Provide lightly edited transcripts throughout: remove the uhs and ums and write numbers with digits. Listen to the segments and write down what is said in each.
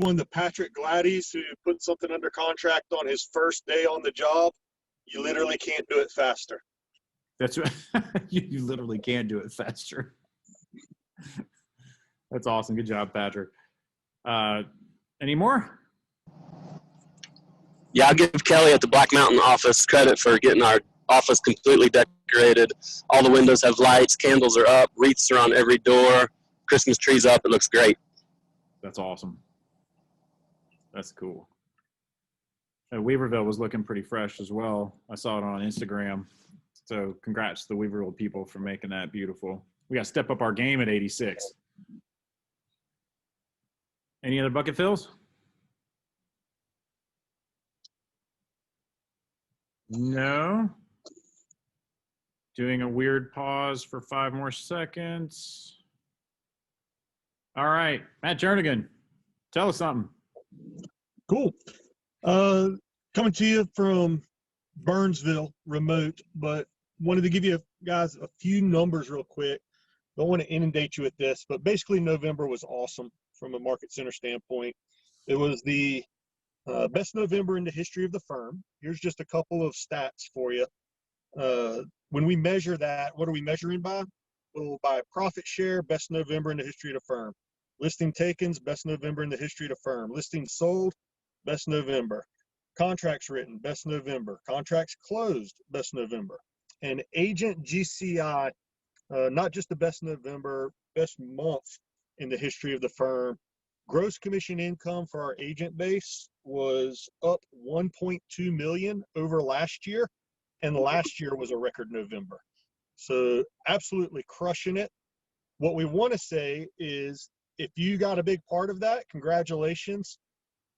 one, the Patrick Gladys, who put something under contract on his first day on the job. You literally can't do it faster. That's right. You literally can't do it faster. That's awesome. Good job, Patrick. Any more? Yeah, I'll give Kelly at the Black Mountain office credit for getting our office completely decorated. All the windows have lights, candles are up, wreaths are on every door, Christmas trees up. It looks great. That's awesome. That's cool. Weaverville was looking pretty fresh as well. I saw it on Instagram. So congrats to the Weaverville people for making that beautiful. We got to step up our game at 86. Any other bucket fills? No. Doing a weird pause for 5 more seconds. All right, Matt Jernigan, tell us something. Cool. Coming to you from Burnsville, remote, but wanted to give you guys a few numbers real quick. Don't want to inundate you with this, but basically November was awesome from a market center standpoint. It was the best November in the history of the firm. Here's just a couple of stats for you. When we measure that, what are we measuring by? Well, by profit share, best November in the history of the firm. Listing takens, best November in the history of the firm. Listings sold, best November. Contracts written, best November. Contracts closed, best November. And agent GCI, not just the best November, best month in the history of the firm. Gross commission income for our agent base was up 1.2 million over last year, and last year was a record November. So absolutely crushing it. What we want to say is if you got a big part of that, congratulations.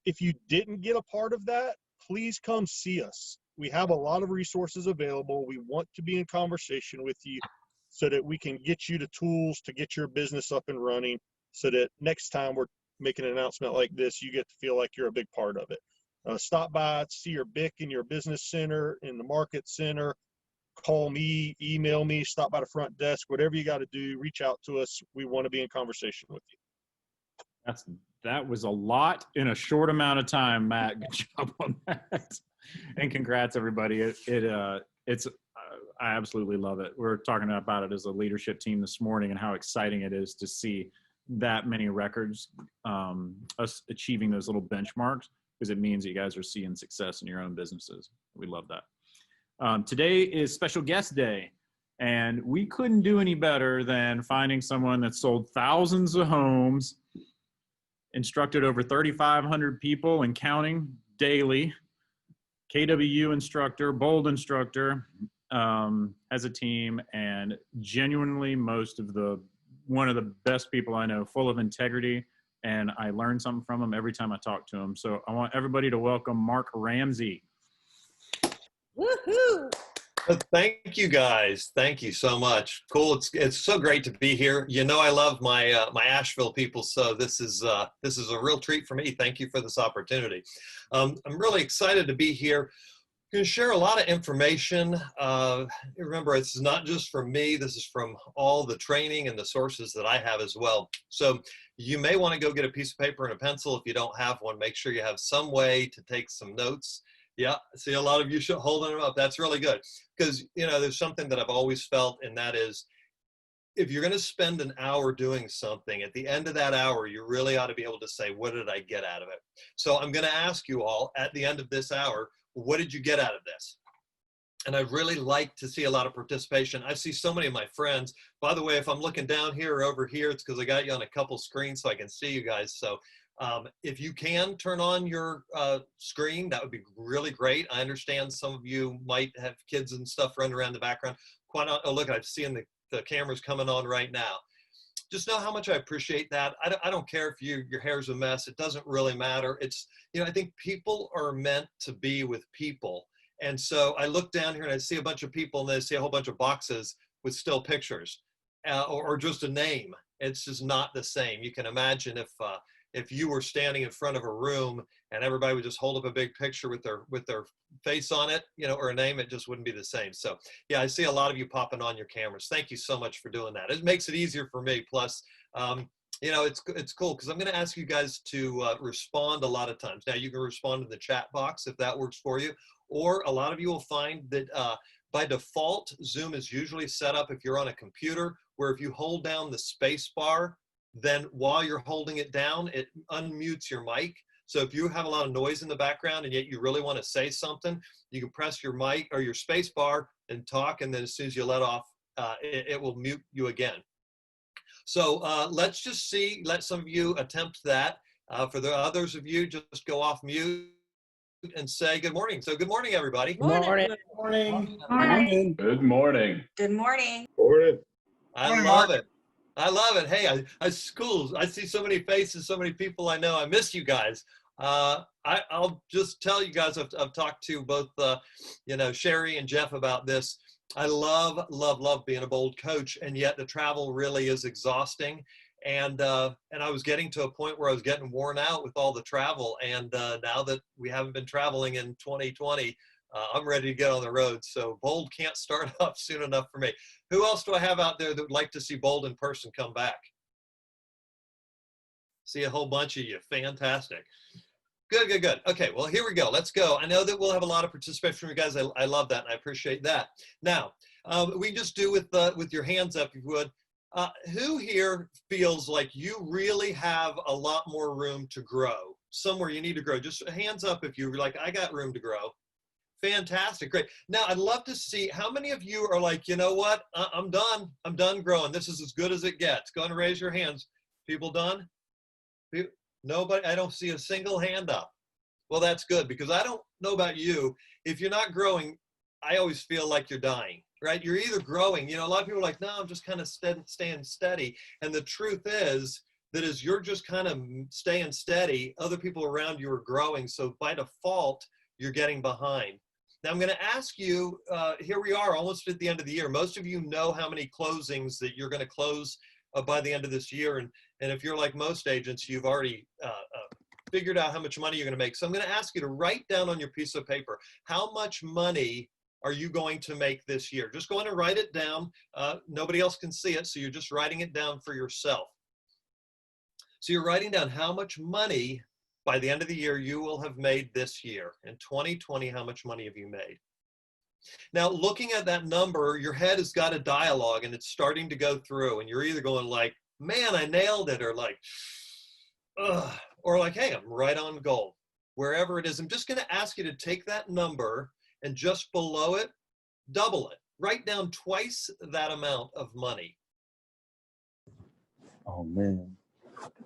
If you didn't get a part of that, please come see us. We have a lot of resources available. We want to be in conversation with you so that we can get you the tools to get your business up and running, so that next time we're making an announcement like this, you get to feel like you're a big part of it. Stop by, see your BIC in your business center, in the market center, call me, email me, stop by the front desk, whatever you got to do, reach out to us. We want to be in conversation with you. That was a lot in a short amount of time, Matt. Good job on that. And congrats, everybody. It's I absolutely love it. We're talking about it as a leadership team this morning and how exciting it is to see that many records, us achieving those little benchmarks, because it means that you guys are seeing success in your own businesses. We love that. Today is special guest day, and we couldn't do any better than finding someone that sold thousands of homes, instructed over 3,500 people and counting daily, KWU instructor, bold instructor, as a team, and genuinely one of the best people I know, full of integrity, and I learn something from him every time I talk to him. So I want everybody to welcome Mark Ramsey. Woohoo! Thank you, guys. Thank you so much. Cool. It's so great to be here. You know, I love my my Asheville people, so this is a real treat for me. Thank you for this opportunity. I'm really excited to be here. I'm going to share a lot of information. Remember, it's not just from me. This is from all the training and the sources that I have as well. So you may want to go get a piece of paper and a pencil. If you don't have one, make sure you have some way to take some notes. Yeah, I see a lot of you holding them up. That's really good, because you know there's something that I've always felt, and that is, if you're going to spend an hour doing something, at the end of that hour, you really ought to be able to say, what did I get out of it? So I'm going to ask you all at the end of this hour, what did you get out of this? And I'd really like to see a lot of participation. I see so many of my friends. By the way, if I'm looking down here or over here, it's because I got you on a couple screens so I can see you guys. So if you can turn on your screen, that would be really great. I understand some of you might have kids and stuff running around the background. Oh, look, I'm seeing the cameras coming on right now. Just know how much I appreciate that. I don't care if your hair's a mess. It doesn't really matter. It's, you know, I think people are meant to be with people. And so I look down here and I see a bunch of people, and I see a whole bunch of boxes with still pictures or just a name. It's just not the same. You can imagine if you were standing in front of a room and everybody would just hold up a big picture with their face on it, you know, or a name, it just wouldn't be the same. So yeah, I see a lot of you popping on your cameras. Thank you so much for doing that. It makes it easier for me. Plus, it's cool because I'm going to ask you guys to respond a lot of times. Now you can respond in the chat box if that works for you, or a lot of you will find that by default, Zoom is usually set up if you're on a computer, where if you hold down the space bar, then while you're holding it down, it unmutes your mic. So if you have a lot of noise in the background and yet you really want to say something, you can press your mic or your space bar and talk, and then as soon as you let off, it will mute you again. So let's just see, let some of you attempt that. For the others of you, just go off mute and say good morning. So good morning, everybody. Good morning. Good morning. Morning. Good morning. Good morning. I love it. I love it. Hey, it's cool. I see so many faces, so many people I know. I miss you guys. I'll just tell you guys, I've talked to both, Sherry and Jeff about this. I love, love, love being a bold coach, and yet the travel really is exhausting. And I was getting to a point where I was getting worn out with all the travel. And now that we haven't been traveling in 2020, I'm ready to get on the road. So Bold can't start up soon enough for me. Who else do I have out there that would like to see Bold in person come back? See a whole bunch of you. Fantastic. Good, good, good. Okay, well, here we go. Let's go. I know that we'll have a lot of participation from you guys. I love that, and I appreciate that. Now, we just do with your hands up, if you would. Who here feels like you really have a lot more room to grow? Somewhere you need to grow. Just hands up if you're like, I got room to grow. Fantastic, great. Now, I'd love to see how many of you are like, you know what? I'm done. I'm done growing. This is as good as it gets. Go ahead and raise your hands. People done? Nobody? I don't see a single hand up. Well, that's good, because I don't know about you. If you're not growing, I always feel like you're dying, right? You're either growing. A lot of people are like, no, I'm just kind of staying steady. And the truth is that as you're just kind of staying steady, other people around you are growing. So by default, you're getting behind. Now I'm going to ask you, here we are almost at the end of the year. Most of you know how many closings that you're going to close by the end of this year. And if you're like most agents, you've already figured out how much money you're going to make. So I'm going to ask you to write down on your piece of paper, how much money are you going to make this year? Just go in and write it down. Nobody else can see it, so you're just writing it down for yourself. So you're writing down how much money by the end of the year you will have made this year. In 2020, how much money have you made? Now, looking at that number, your head has got a dialogue and it's starting to go through, and you're either going like, man, I nailed it, or like, ugh, or like, hey, I'm right on goal. Wherever it is, I'm just going to ask you to take that number and just below it, double it. Write down twice that amount of money. Oh, man.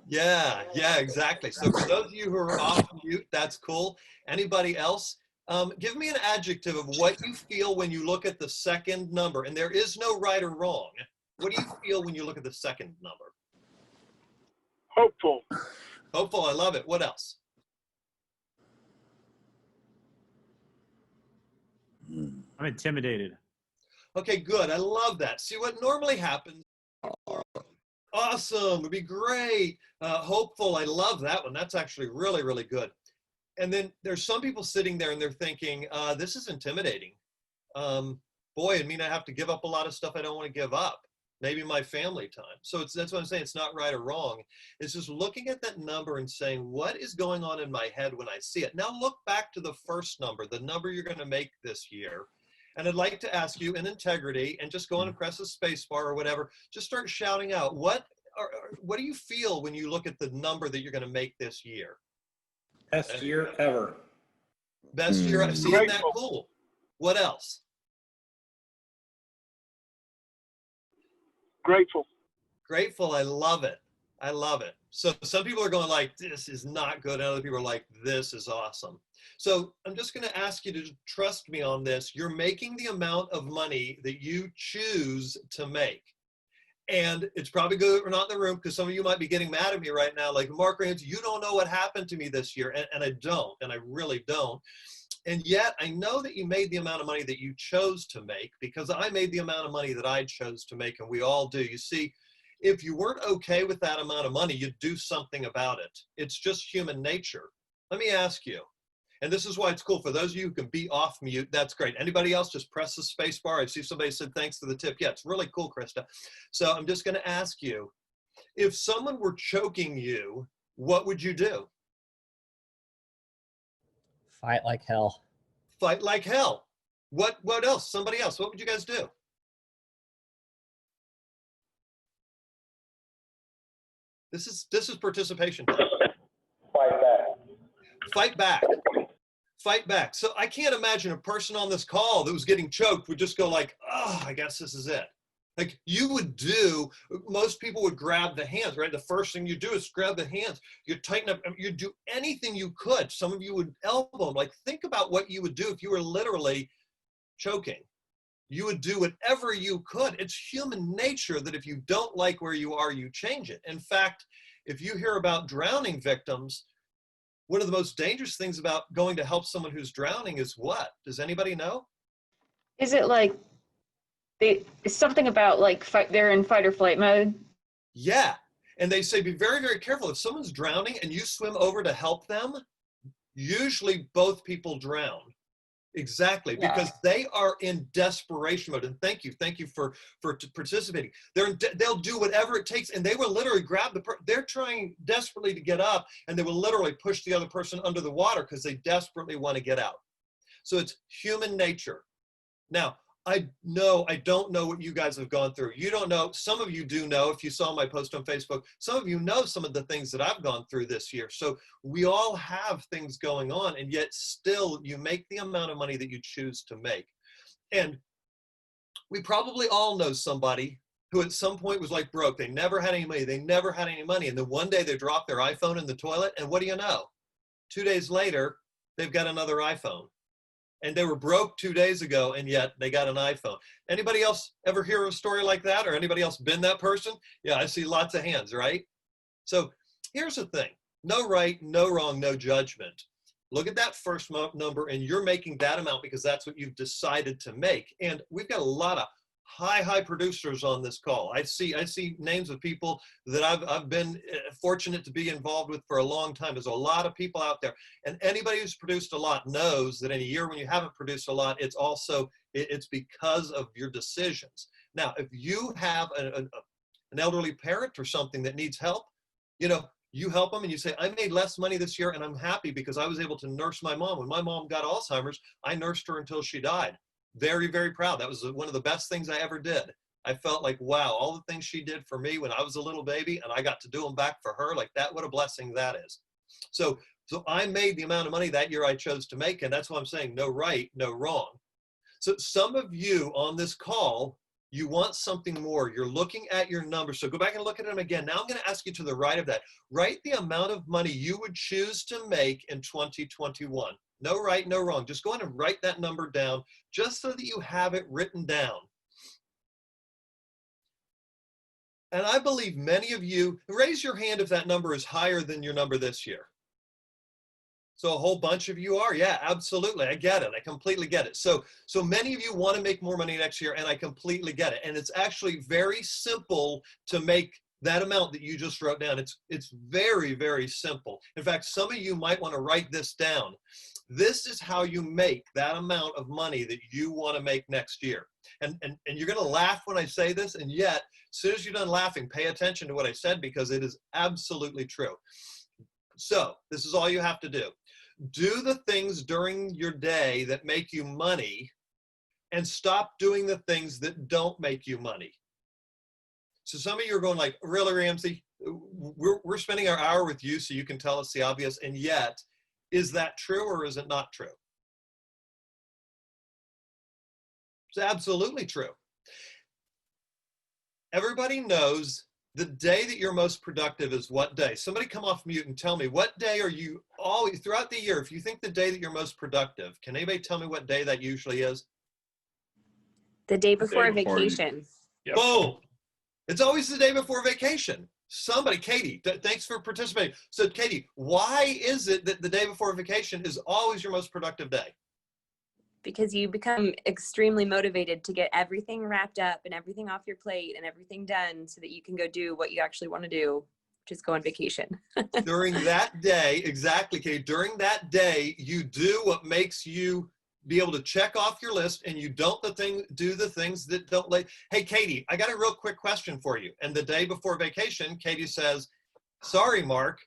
Yeah, exactly. So for those of you who are off mute, that's cool. Anybody else? Give me an adjective of what you feel when you look at the second number. And there is no right or wrong. What do you feel when you look at the second number? Hopeful. Hopeful, I love it. What else? I'm intimidated. Okay, good. I love that. See, what normally happens, awesome, would be great. Hopeful, I love that one. That's actually really, really good. And then there's some people sitting there and they're thinking, this is intimidating. Boy, I mean, I have to give up a lot of stuff I don't want to give up. Maybe my family time. So that's what I'm saying. It's not right or wrong. It's just looking at that number and saying, what is going on in my head when I see it? Now look back to the first number, the number you're going to make this year. And I'd like to ask you in integrity, and just go on and press a space bar or whatever, just start shouting out, what do you feel when you look at the number that you're going to make this year? Best year ever. Best year ever. See, isn't that cool? What else? Grateful. Grateful. I love it. I love it. So some people are going like, this is not good. And other people are like, this is awesome. So I'm just going to ask you to trust me on this. You're making the amount of money that you choose to make. And it's probably good that we're not in the room, because some of you might be getting mad at me right now. Like, Mark Ramsey, you don't know what happened to me this year. And I don't, and I really don't. And yet I know that you made the amount of money that you chose to make, because I made the amount of money that I chose to make, and we all do. You see, if you weren't okay with that amount of money, you'd do something about it. It's just human nature. Let me ask you, and this is why it's cool. For those of you who can be off mute, that's great. Anybody else, just press the space bar. I see somebody said thanks for the tip. Yeah, it's really cool, Krista. So I'm just going to ask you, If someone were choking you, what would you do? Fight like hell. Fight like hell. What else? Somebody else. What would you guys do? This is participation time. Fight back. Fight back. Fight back. So I can't imagine a person on this call that was getting choked would just go like, oh, I guess this is it. Like you would do, most people would grab the hands, right? The first thing you do is grab the hands. You tighten up, you do anything you could. Some of you would elbow them. Like think about what you would do if you were literally choking. You would do whatever you could. It's human nature that if you don't like where you are, you change it. In fact, if you hear about drowning victims, one of the most dangerous things about going to help someone who's drowning is what? Does anybody know? Is it like it's something about like they're in fight or flight mode? Yeah. And they say, be very, very careful. If someone's drowning and you swim over to help them, usually both people drown. Exactly, Yeah. because they are in desperation mode. And thank you for participating. They'll do whatever it takes, and they will literally grab they're trying desperately to get up, and they will literally push the other person under the water because they desperately want to get out. So it's human nature. Now, I don't know what you guys have gone through. You don't know. Some of you do know if you saw my post on Facebook. Some of you know some of the things that I've gone through this year. So we all have things going on, and yet still you make the amount of money that you choose to make. And we probably all know somebody who at some point was like broke. They never had any money. They never had any money. And then one day they dropped their iPhone in the toilet, and what do you know? 2 days later, they've got another iPhone. And they were broke 2 days ago, and yet they got an iPhone. Anybody else ever hear a story like that, or anybody else been that person? Yeah, I see lots of hands, right? So here's the thing. No right, no wrong, no judgment. Look at that first number, and you're making that amount because that's what you've decided to make. And we've got a lot of high producers on this call. I see names of people that I've been fortunate to be involved with for a long time. There's a lot of people out there, and anybody who's produced a lot knows that in a year when you haven't produced a lot, it's because of your decisions. Now, if you have an elderly parent or something that needs help, you help them and you say, I made less money this year and I'm happy because I was able to nurse my mom. When my mom got Alzheimer's, I nursed her until she died. Very, very proud. That was one of the best things I ever did. I felt like, wow, all the things she did for me when I was a little baby and I got to do them back for her, like that, what a blessing that is. So I made the amount of money that year I chose to make, and that's why I'm saying no right, no wrong. So some of you on this call, you want something more. You're looking at your numbers. So go back and look at them again. Now I'm going to ask you to the right of that. Write the amount of money you would choose to make in 2021. No right, no wrong. Just go in and write that number down just so that you have it written down. And I believe many of you, raise your hand if that number is higher than your number this year. So a whole bunch of you are. Yeah, absolutely. I get it. I completely get it. So many of you want to make more money next year, and I completely get it. And it's actually very simple to make that amount that you just wrote down. It's very, very simple. In fact, some of you might want to write this down. This is how you make that amount of money that you want to make next year. And you're going to laugh when I say this, and yet, as soon as you're done laughing, pay attention to what I said because it is absolutely true. So this is all you have to do. Do the things during your day that make you money and stop doing the things that don't make you money. So some of you are going like, really, Ramsey? We're spending our hour with you so you can tell us the obvious, and yet, is that true or is it not true? It's absolutely true. Everybody knows the day that you're most productive is what day? Somebody come off mute and tell me, what day are you always, throughout the year, if you think the day that you're most productive, can anybody tell me what day that usually is? The day before before vacation. Yep. Boom. It's always the day before vacation. Somebody, Katie, thanks for participating. So Katie, why is it that the day before vacation is always your most productive day? Because you become extremely motivated to get everything wrapped up and everything off your plate and everything done so that you can go do what you actually want to do, which is go on vacation. During that day, exactly, Katie, during that day, you do what makes you be able to check off your list, and you don't do the things that don't like, hey, Katie, I got a real quick question for you. And the day before vacation, Katie says, sorry, Mark,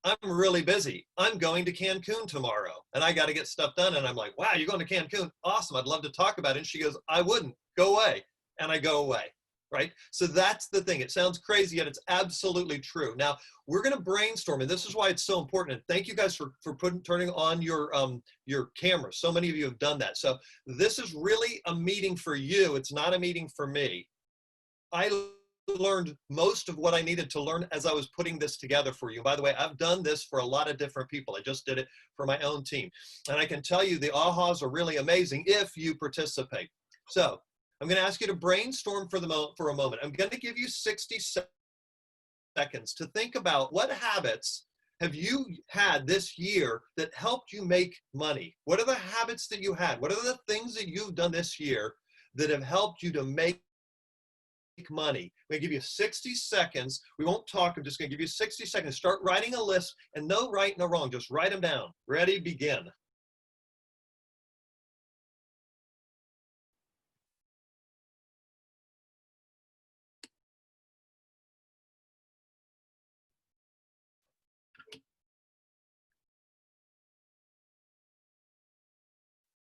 I'm really busy. I'm going to Cancun tomorrow and I got to get stuff done. And I'm like, wow, you're going to Cancun? Awesome. I'd love to talk about it. And she goes, I wouldn't. Go away. And I go away. Right? So that's the thing. It sounds crazy, yet it's absolutely true. Now, we're going to brainstorm, and this is why it's so important. And thank you guys for turning on your cameras. So many of you have done that. So this is really a meeting for you. It's not a meeting for me. I learned most of what I needed to learn as I was putting this together for you. By the way, I've done this for a lot of different people. I just did it for my own team. And I can tell you the ahas are really amazing if you participate. So I'm going to ask you to brainstorm for a moment. I'm going to give you 60 seconds to think about what habits have you had this year that helped you make money? What are the habits that you had? What are the things that you've done this year that have helped you to make money? I'm going to give you 60 seconds. We won't talk. I'm just going to give you 60 seconds. Start writing a list, and no right, no wrong. Just write them down. Ready, begin.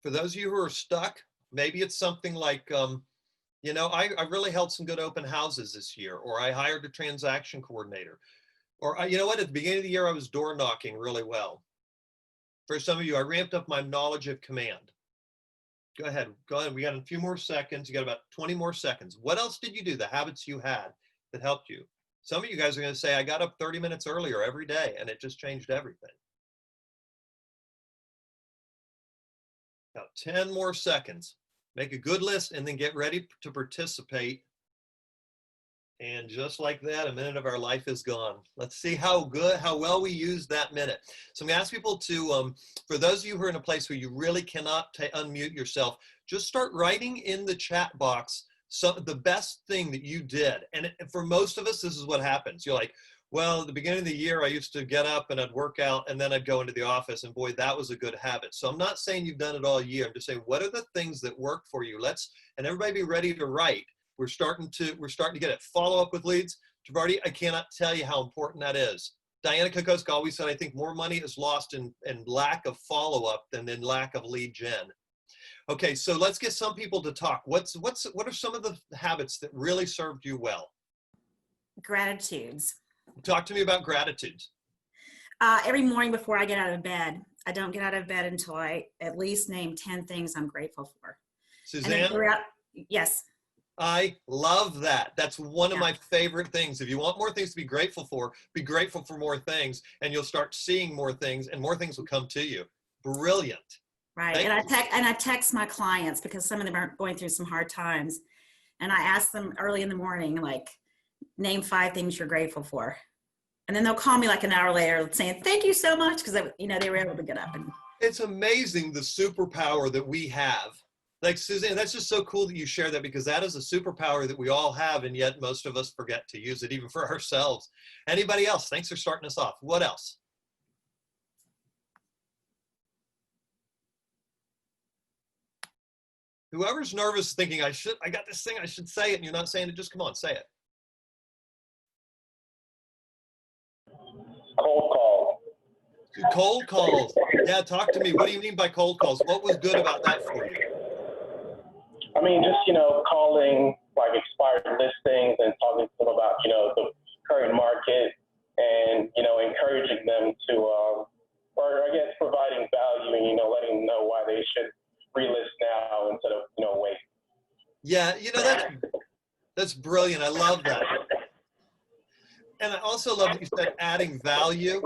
For those of you who are stuck, maybe it's something like, you know, I really held some good open houses this year, or I hired a transaction coordinator, or you know what, at the beginning of the year, I was door knocking really well. For some of you, I ramped up my knowledge of command. Go ahead. We got a few more seconds. You got about 20 more seconds. What else did you do? The habits you had that helped you. Some of you guys are going to say, I got up 30 minutes earlier every day, and it just changed everything. Now, 10 more seconds. Make a good list and then get ready to participate. And just like that, a minute of our life is gone. Let's see how well we use that minute. So I'm going to ask people to, for those of you who are in a place where you really cannot unmute yourself, just start writing in the chat box the best thing that you did. And for most of us, this is what happens. You're like, well, at the beginning of the year, I used to get up and I'd work out and then I'd go into the office, and boy, that was a good habit. So I'm not saying you've done it all year. I'm just saying, what are the things that work for you? And everybody be ready to write. We're starting to get it. Follow up with leads. Tavardi, I cannot tell you how important that is. Diana Kokoska always said, I think more money is lost in lack of follow-up than in lack of lead gen. Okay, so let's get some people to talk. What are some of the habits that really served you well? Gratitudes. Talk to me about gratitudes. Every morning before I get out of bed, I don't get out of bed until I at least name 10 things I'm grateful for. Suzanne? Yes. I love that. That's one of my favorite things. If you want more things to be grateful for more things, and you'll start seeing more things, and more things will come to you. Brilliant. Right. And I text my clients, because some of them are going through some hard times. And I ask them early in the morning, like, name 5 things you're grateful for. And then they'll call me like an hour later saying, thank you so much, because they were able to get up. It's amazing the superpower that we have. Like, Suzanne, that's just so cool that you share that, because that is a superpower that we all have, and yet most of us forget to use it, even for ourselves. Anybody else? Thanks for starting us off. What else? Whoever's nervous thinking, I got this thing, I should say it, and you're not saying it, just come on, say it. Cold calls. Cold calls. Yeah, talk to me. What do you mean by cold calls? What was good about that for you? I mean, just, calling like expired listings and talking to them about, the current market and, encouraging them to, or I guess providing value and, letting them know why they should relist now instead of, wait. Yeah, that's brilliant. I love that. And I also love that you said adding value.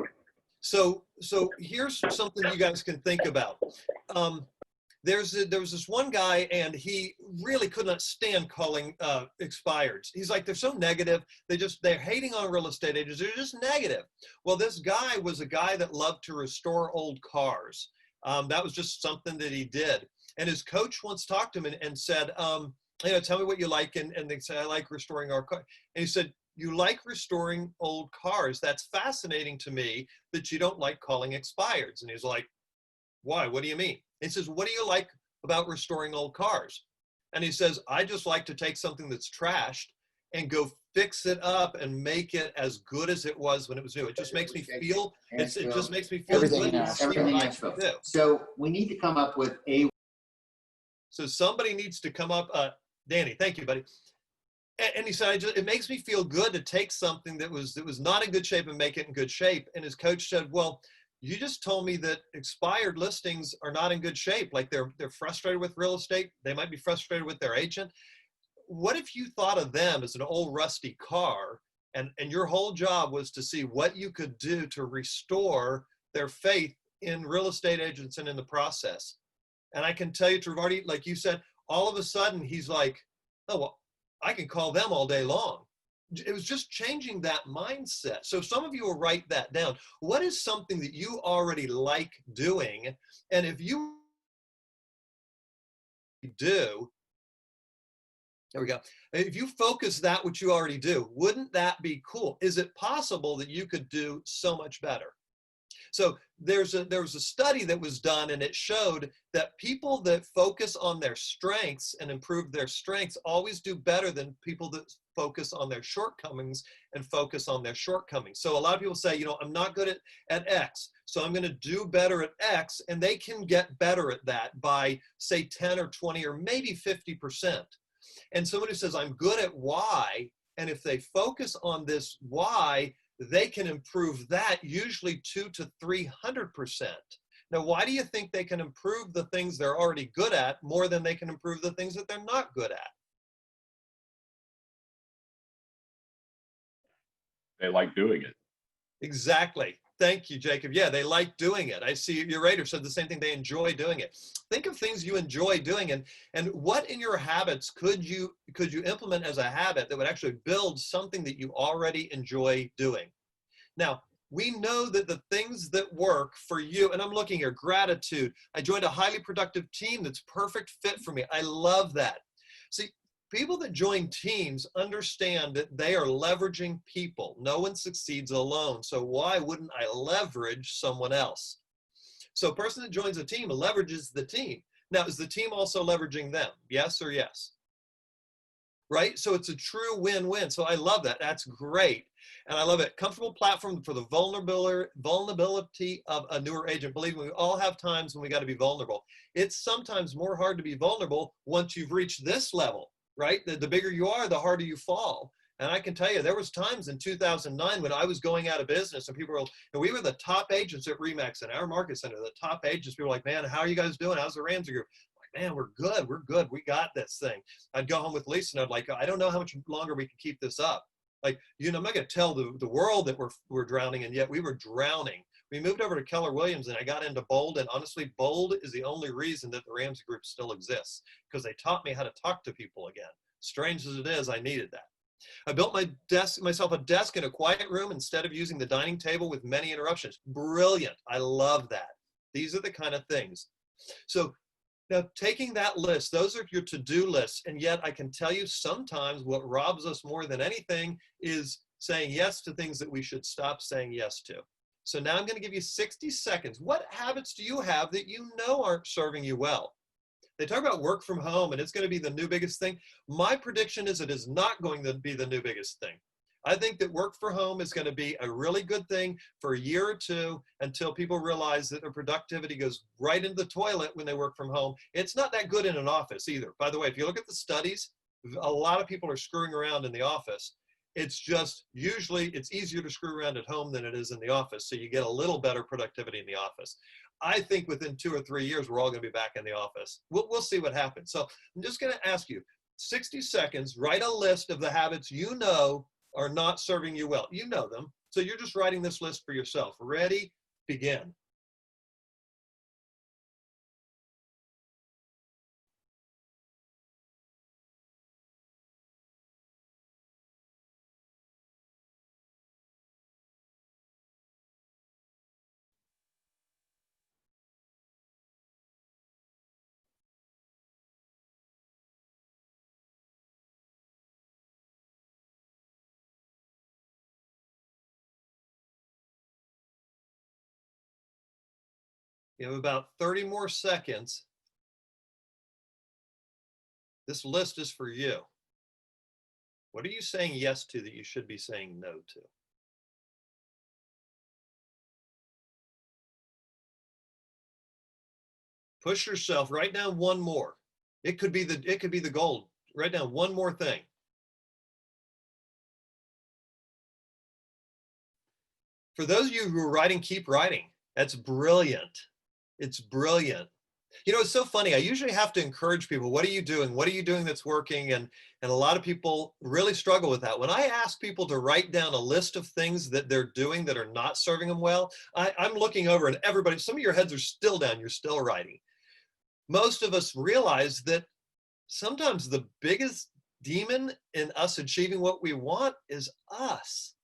So here's something you guys can think about. There was this one guy, and he really could not stand calling expireds. He's like, they're so negative. They're hating on real estate agents. They're just negative. Well, this guy was a guy that loved to restore old cars. That was just something that he did. And his coach once talked to him and said, tell me what you like. And they said, I like restoring our car. And he said, you like restoring old cars. That's fascinating to me that you don't like calling expireds. And he's like, why? What do you mean? He says, what do you like about restoring old cars. And he says, I just like to take something that's trashed and go fix it up and make it as good as it was when it was new. It just makes me feel, it just makes me feel Everything good. in everything in Asheville. So we need to come up with a. So somebody needs to come up, Danny, thank you, buddy. And he said, it makes me feel good to take something that was not in good shape and make it in good shape. And his coach said, well, you just told me that expired listings are not in good shape. Like they're frustrated with real estate. They might be frustrated with their agent. What if you thought of them as an old rusty car, and your whole job was to see what you could do to restore their faith in real estate agents and in the process? And I can tell you, Travardie, like you said, all of a sudden he's like, oh, well, I can call them all day long. It was just changing that mindset. So some of you will write that down. What is something that you already like doing? And if you do, there we go. If you focus that which you already do, wouldn't that be cool? Is it possible that you could do so much better? So there was a study that was done, and it showed that people that focus on their strengths and improve their strengths always do better than people that focus on their shortcomings and focus on their shortcomings. So a lot of people say, you know, I'm not good at X, so I'm going to do better at X, and they can get better at that by say 10 or 20 or maybe 50%. And somebody who says, I'm good at Y, and if they focus on this Y, they can improve that usually 200 to 300%. Now, why do you think they can improve the things they're already good at more than they can improve the things that they're not good at? They like doing it. Exactly. Thank you, Jacob. Yeah, they like doing it. I see your rater said the same thing. They enjoy doing it. Think of things you enjoy doing, and what in your habits could you implement as a habit that would actually build something that you already enjoy doing? Now, we know that the things that work for you, and I'm looking here, gratitude. I joined a highly productive team that's perfect fit for me. I love that. See, people that join teams understand that they are leveraging people. No one succeeds alone. So why wouldn't I leverage someone else? So a person that joins a team leverages the team. Now, is the team also leveraging them? Yes or yes? Right? So it's a true win-win. So I love that. That's great. And I love it. Comfortable platform for the vulnerability of a newer agent. Believe me, we all have times when we got to be vulnerable. It's sometimes more hard to be vulnerable once you've reached this level, right? The bigger you are, the harder you fall. And I can tell you, there was times in 2009 when I was going out of business and people were, and we were the top agents at RE/MAX in our market center, the top agents. People were like, man, how are you guys doing? How's the Ramsey group? Man, we're good. We got this thing. I'd go home with Lisa and I'd like, I don't know how much longer we can keep this up. Like, you know, I'm not going to tell the world that we're drowning, and yet we were drowning. We moved over to Keller Williams and I got into Bold, and honestly, Bold is the only reason that the Ramsey Group still exists, because they taught me how to talk to people again. Strange as it is, I needed that. I built myself a desk in a quiet room instead of using the dining table with many interruptions. Brilliant. I love that. These are the kind of things. So now, taking that list, those are your to-do lists, and yet I can tell you sometimes what robs us more than anything is saying yes to things that we should stop saying yes to. So now I'm going to give you 60 seconds. What habits do you have that you know aren't serving you well? They talk about work from home, and it's going to be the new biggest thing. My prediction is it is not going to be the new biggest thing. I think that work from home is going to be a really good thing for a year or two until people realize that their productivity goes right into the toilet when they work from home. It's not that good in an office either. By the way, if you look at the studies, a lot of people are screwing around in the office. It's just usually it's easier to screw around at home than it is in the office. So you get a little better productivity in the office. I think within 2 or 3 years, we're all going to be back in the office. We'll see what happens. So I'm just going to ask you 60 seconds, write a list of the habits you know are not serving you well. You know them. So you're just writing this list for yourself. Ready? Begin. You have about 30 more seconds. This list is for you. What are you saying yes to that you should be saying no to? Push yourself. Write down one more. It could be the goal. Write down one more thing. For those of you who are writing, keep writing. That's brilliant. It's brilliant. You know, it's so funny. I usually have to encourage people. What are you doing? What are you doing that's working? And a lot of people really struggle with that. When I ask people to write down a list of things that they're doing that are not serving them well, I'm looking over and everybody, some of your heads are still down. You're still writing. Most of us realize that sometimes the biggest demon in us achieving what we want is us.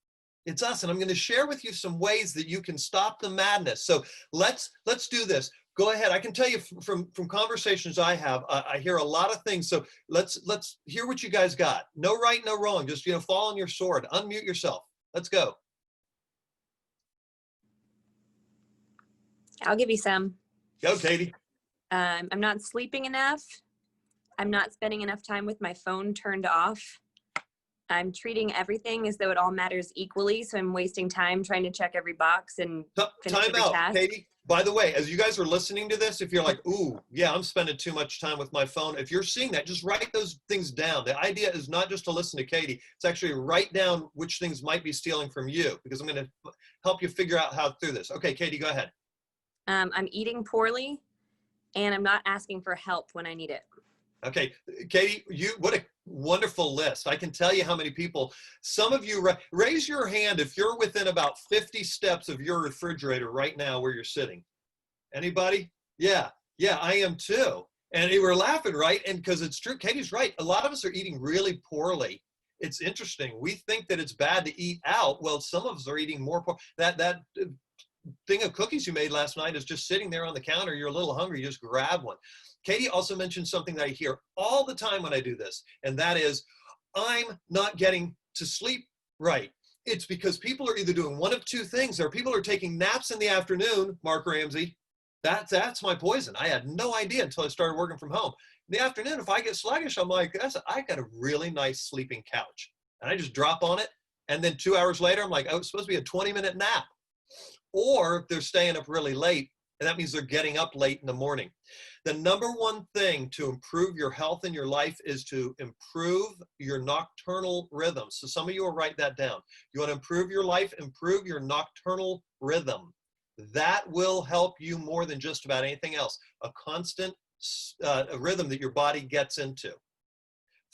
It's us. And I'm going to share with you some ways that you can stop the madness. So let's do this. Go ahead. I can tell you from conversations I have, I hear a lot of things. So let's hear what you guys got. No right, no wrong. Just, fall on your sword. Unmute yourself. Let's go. I'll give you some. Go, Katie. I'm not sleeping enough. I'm not spending enough time with my phone turned off. I'm treating everything as though it all matters equally. So I'm wasting time trying to check every box and finish every task. Katie. By the way, as you guys are listening to this, if you're like, ooh, yeah, I'm spending too much time with my phone. If you're seeing that, just write those things down. The idea is not just to listen to Katie. It's actually write down which things might be stealing from you, because I'm going to help you figure out how to do this. Okay, Katie, go ahead. I'm eating poorly, and I'm not asking for help when I need it. Okay, Katie, what a wonderful list. I can tell you how many people, some of you, raise your hand if you're within about 50 steps of your refrigerator right now where you're sitting. Anybody? Yeah, I am too. And we're laughing, right? And because it's true, Katie's right. A lot of us are eating really poorly. It's interesting. We think that it's bad to eat out. Well, some of us are eating more poor. That thing of cookies you made last night is just sitting there on the counter. You're a little hungry, you just grab one. Katie also mentioned something that I hear all the time when I do this, and that is, I'm not getting to sleep right. It's because people are either doing one of two things, or people are taking naps in the afternoon, Mark Ramsey. That's my poison. I had no idea until I started working from home. In the afternoon, if I get sluggish, I'm like, I got a really nice sleeping couch. And I just drop on it, and then 2 hours later, I'm like, oh, it's supposed to be a 20-minute nap. Or if they're staying up really late, and that means they're getting up late in the morning. The number one thing to improve your health in your life is to improve your nocturnal rhythm. So some of you will write that down. You want to improve your life, improve your nocturnal rhythm. That will help you more than just about anything else. A constant rhythm that your body gets into.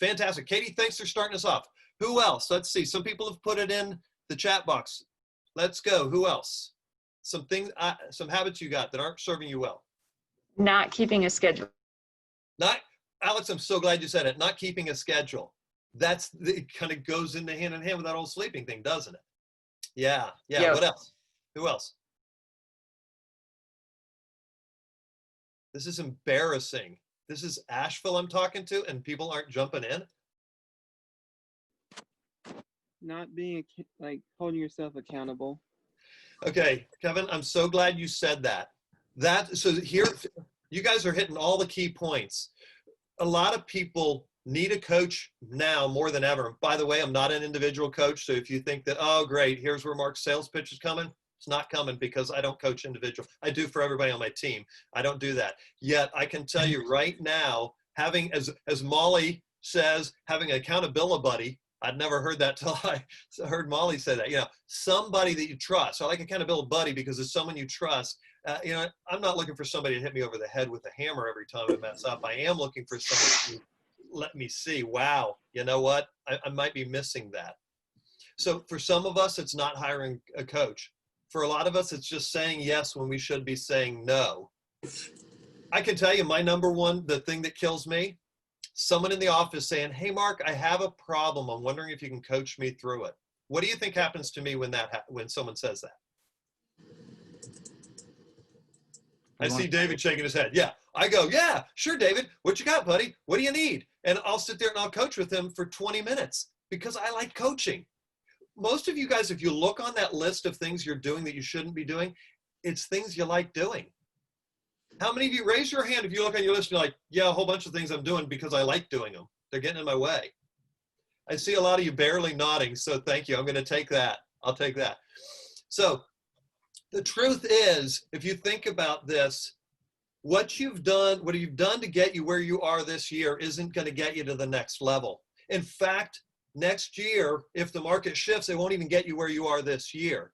Fantastic. Katie, thanks for starting us off. Who else? Let's see. Some people have put it in the chat box. Let's go. Who else? Some things, some habits you got that aren't serving you well. Not keeping a schedule. Alex, I'm so glad you said it. Not keeping a schedule. It kind of goes in hand with that whole sleeping thing, doesn't it? Yeah. Yep. What else? Who else? This is embarrassing. This is Asheville I'm talking to, and people aren't jumping in. Not being holding yourself accountable. Okay, Kevin, I'm so glad you said that. So here, you guys are hitting all the key points. A lot of people need a coach now more than ever. By the way, I'm not an individual coach, so if you think that, oh, great, here's where Mark's sales pitch is coming, it's not coming, because I don't coach individual. I do for everybody on my team. I don't do that. Yet I can tell you right now, having, as Molly says, having an accountability buddy, I'd never heard that till I heard Molly say that. Somebody that you trust. So I like accountability buddy because it's someone you trust. I'm not looking for somebody to hit me over the head with a hammer every time I mess up. I am looking for someone to let me see, wow, you know what? I might be missing that. So for some of us, it's not hiring a coach. For a lot of us, it's just saying yes when we should be saying no. I can tell you my number one, the thing that kills me, someone in the office saying, hey, Mark, I have a problem. I'm wondering if you can coach me through it. What do you think happens to me when someone says that? I see David shaking his head. Yeah. I go, yeah, sure, David. What you got, buddy? What do you need? And I'll sit there and I'll coach with him for 20 minutes because I like coaching. Most of you guys, if you look on that list of things you're doing that you shouldn't be doing, it's things you like doing. How many of you, raise your hand if you look on your list and you're like, yeah, a whole bunch of things I'm doing because I like doing them. They're getting in my way. I see a lot of you barely nodding, so thank you. I'm going to take that. I'll take that. So the truth is, if you think about this, what you've done to get you where you are this year isn't going to get you to the next level. In fact, next year, if the market shifts, it won't even get you where you are this year.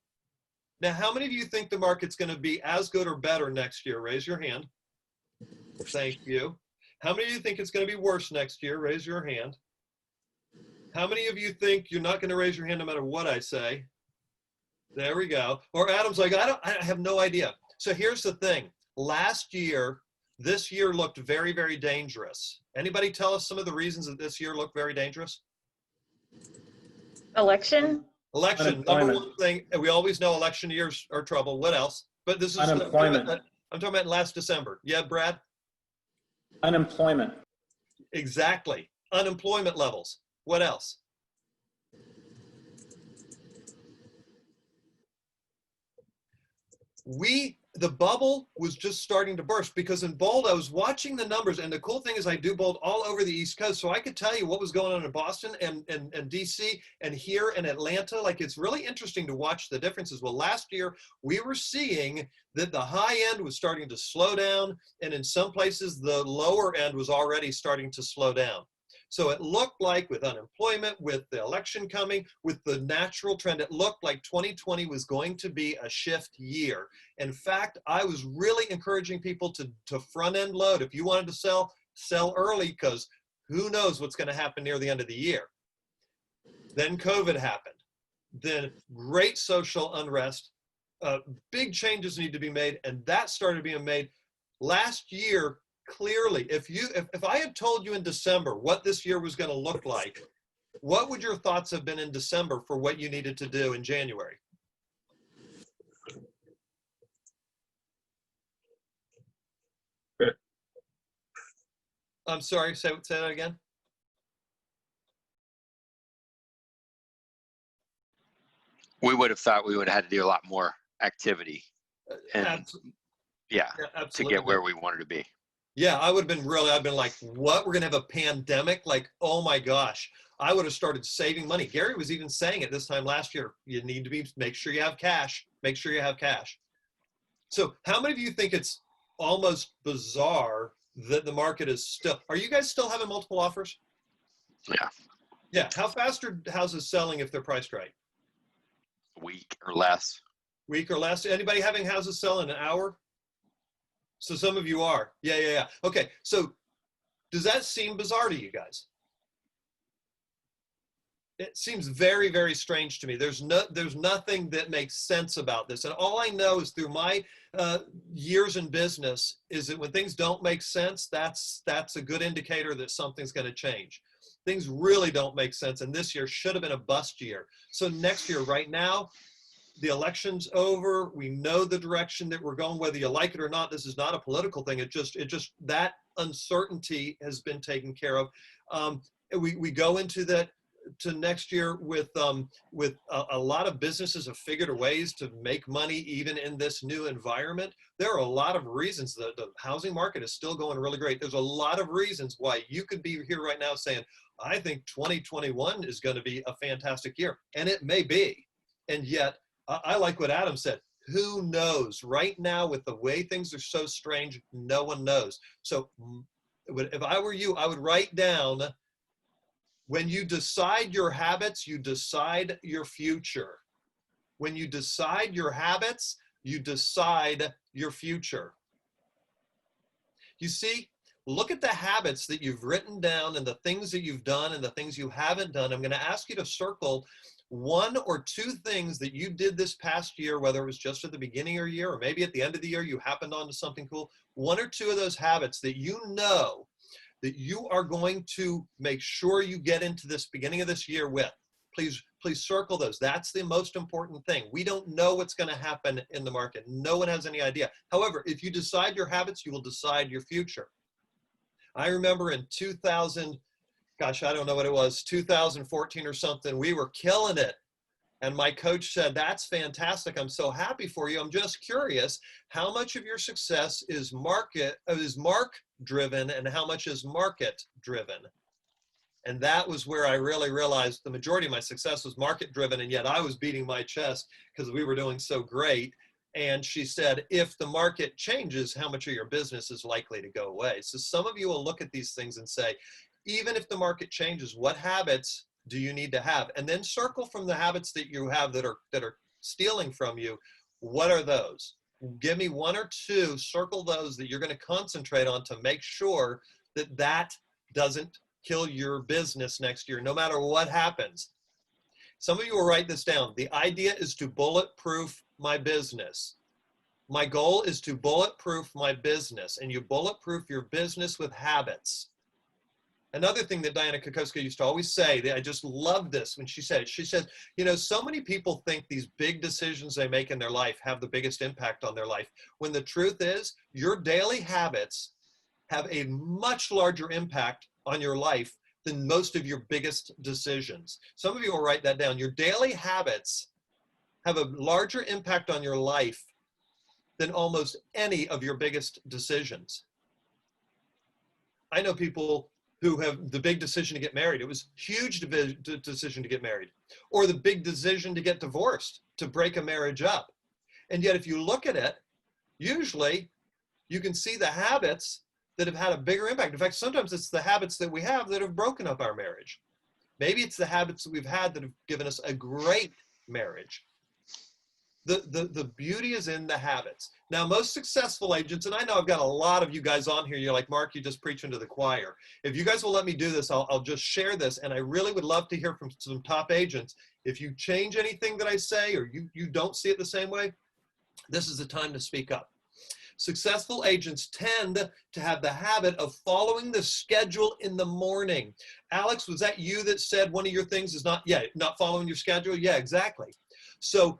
Now, how many of you think the market's going to be as good or better next year? Raise your hand. Thank you. How many of you think it's going to be worse next year? Raise your hand. How many of you think you're not going to raise your hand no matter what I say? There we go. Or Adam's like, I have no idea. So here's the thing. Last year, this year looked very, very dangerous. Anybody tell us some of the reasons that this year looked very dangerous? Election. Election, number one thing. We always know election years are trouble. What else? But this is unemployment. I'm talking about last December. Yeah, Brad? Unemployment. Exactly. Unemployment levels. What else? The bubble was just starting to burst because in Bold, I was watching the numbers, and the cool thing is I do Bold all over the East Coast, so I could tell you what was going on in Boston and DC and here in Atlanta. Like, it's really interesting to watch the differences. Well, last year we were seeing that the high end was starting to slow down, and in some places the lower end was already starting to slow down. So it looked like with unemployment, with the election coming, with the natural trend, it looked like 2020 was going to be a shift year. In fact, I was really encouraging people to front end load. If you wanted to sell early, because who knows what's going to happen near the end of the year. Then COVID happened. Then great social unrest. Big changes need to be made, and that started being made last year. Clearly, if I had told you in December what this year was going to look like, what would your thoughts have been in December for what you needed to do in January? I'm sorry, say that again. We would have thought we would have had to do a lot more activity and yeah, to get where we wanted to be. Yeah, I've been like, what? We're going to have a pandemic? Like, oh my gosh. I would have started saving money. Gary was even saying it this time last year. You need to make sure you have cash. Make sure you have cash. So how many of you think it's almost bizarre that the market is still, are you guys still having multiple offers? Yeah. Yeah. How fast are houses selling if they're priced right? A week or less. Week or less. Anybody having houses sell in an hour? So some of you are. Yeah. Okay. So does that seem bizarre to you guys? It seems very, very strange to me. There's nothing that makes sense about this. And all I know is through my years in business is that when things don't make sense, that's a good indicator that something's going to change. Things really don't make sense. And this year should have been a bust year. So next year, right now, the election's over. We know the direction that we're going, whether you like it or not. This is not a political thing. It just that uncertainty has been taken care of. We go into next year with a lot of businesses have figured ways to make money even in this new environment. There are a lot of reasons. The housing market is still going really great. There's a lot of reasons why you could be here right now saying, I think 2021 is going to be a fantastic year. And it may be. And yet, I like what Adam said. Who knows? Right now, with the way things are so strange, no one knows. So if I were you, I would write down, when you decide your habits, you decide your future. When you decide your habits, you decide your future. You see, look at the habits that you've written down and the things that you've done and the things you haven't done. I'm going to ask you to circle one or two things that you did this past year, whether it was just at the beginning of the year or maybe at the end of the year you happened onto something cool. One or two of those habits that you know that you are going to make sure you get into this beginning of this year with. Please circle those. That's the most important thing. We don't know what's going to happen in the market. No one has any idea. However, if you decide your habits, you will decide your future. I remember in 2000, gosh, I don't know what it was, 2014 or something, we were killing it And my coach said, that's fantastic. I'm so happy for you. I'm just curious, how much of your success is mark driven and how much is market driven? And that was where I really realized the majority of my success was market driven. And yet I was beating my chest because we were doing so great. And she said, if the market changes, how much of your business is likely to go away? So some of you will look at these things and say, even if the market changes, what habits do you need to have? And then circle from the habits that you have that are stealing from you. What are those? Give me one or two, circle those that you're going to concentrate on to make sure that that doesn't kill your business next year, no matter what happens. Some of you will write this down. The idea is to bulletproof my business. My goal is to bulletproof my business, and you bulletproof your business with habits. Another thing that Diana Kokoska used to always say, that I just love this when she said it, she said, you know, so many people think these big decisions they make in their life have the biggest impact on their life, when the truth is your daily habits have a much larger impact on your life than most of your biggest decisions. Some of you will write that down. Your daily habits have a larger impact on your life than almost any of your biggest decisions. I know people who have the big decision to get married. It was a huge decision to get married, or the big decision to get divorced, to break a marriage up. And yet if you look at it, usually you can see the habits that have had a bigger impact. In fact, sometimes it's the habits that we have that have broken up our marriage. Maybe it's the habits that we've had that have given us a great marriage. The beauty is in the habits. Now, most successful agents, and I know I've got a lot of you guys on here, you're like, Mark, you just preaching to the choir. If you guys will let me do this, I'll just share this, and I really would love to hear from some top agents. If you change anything that I say, or you don't see it the same way, this is the time to speak up. Successful agents tend to have the habit of following the schedule in the morning. Alex, was that you that said one of your things is not following your schedule? Yeah, exactly. So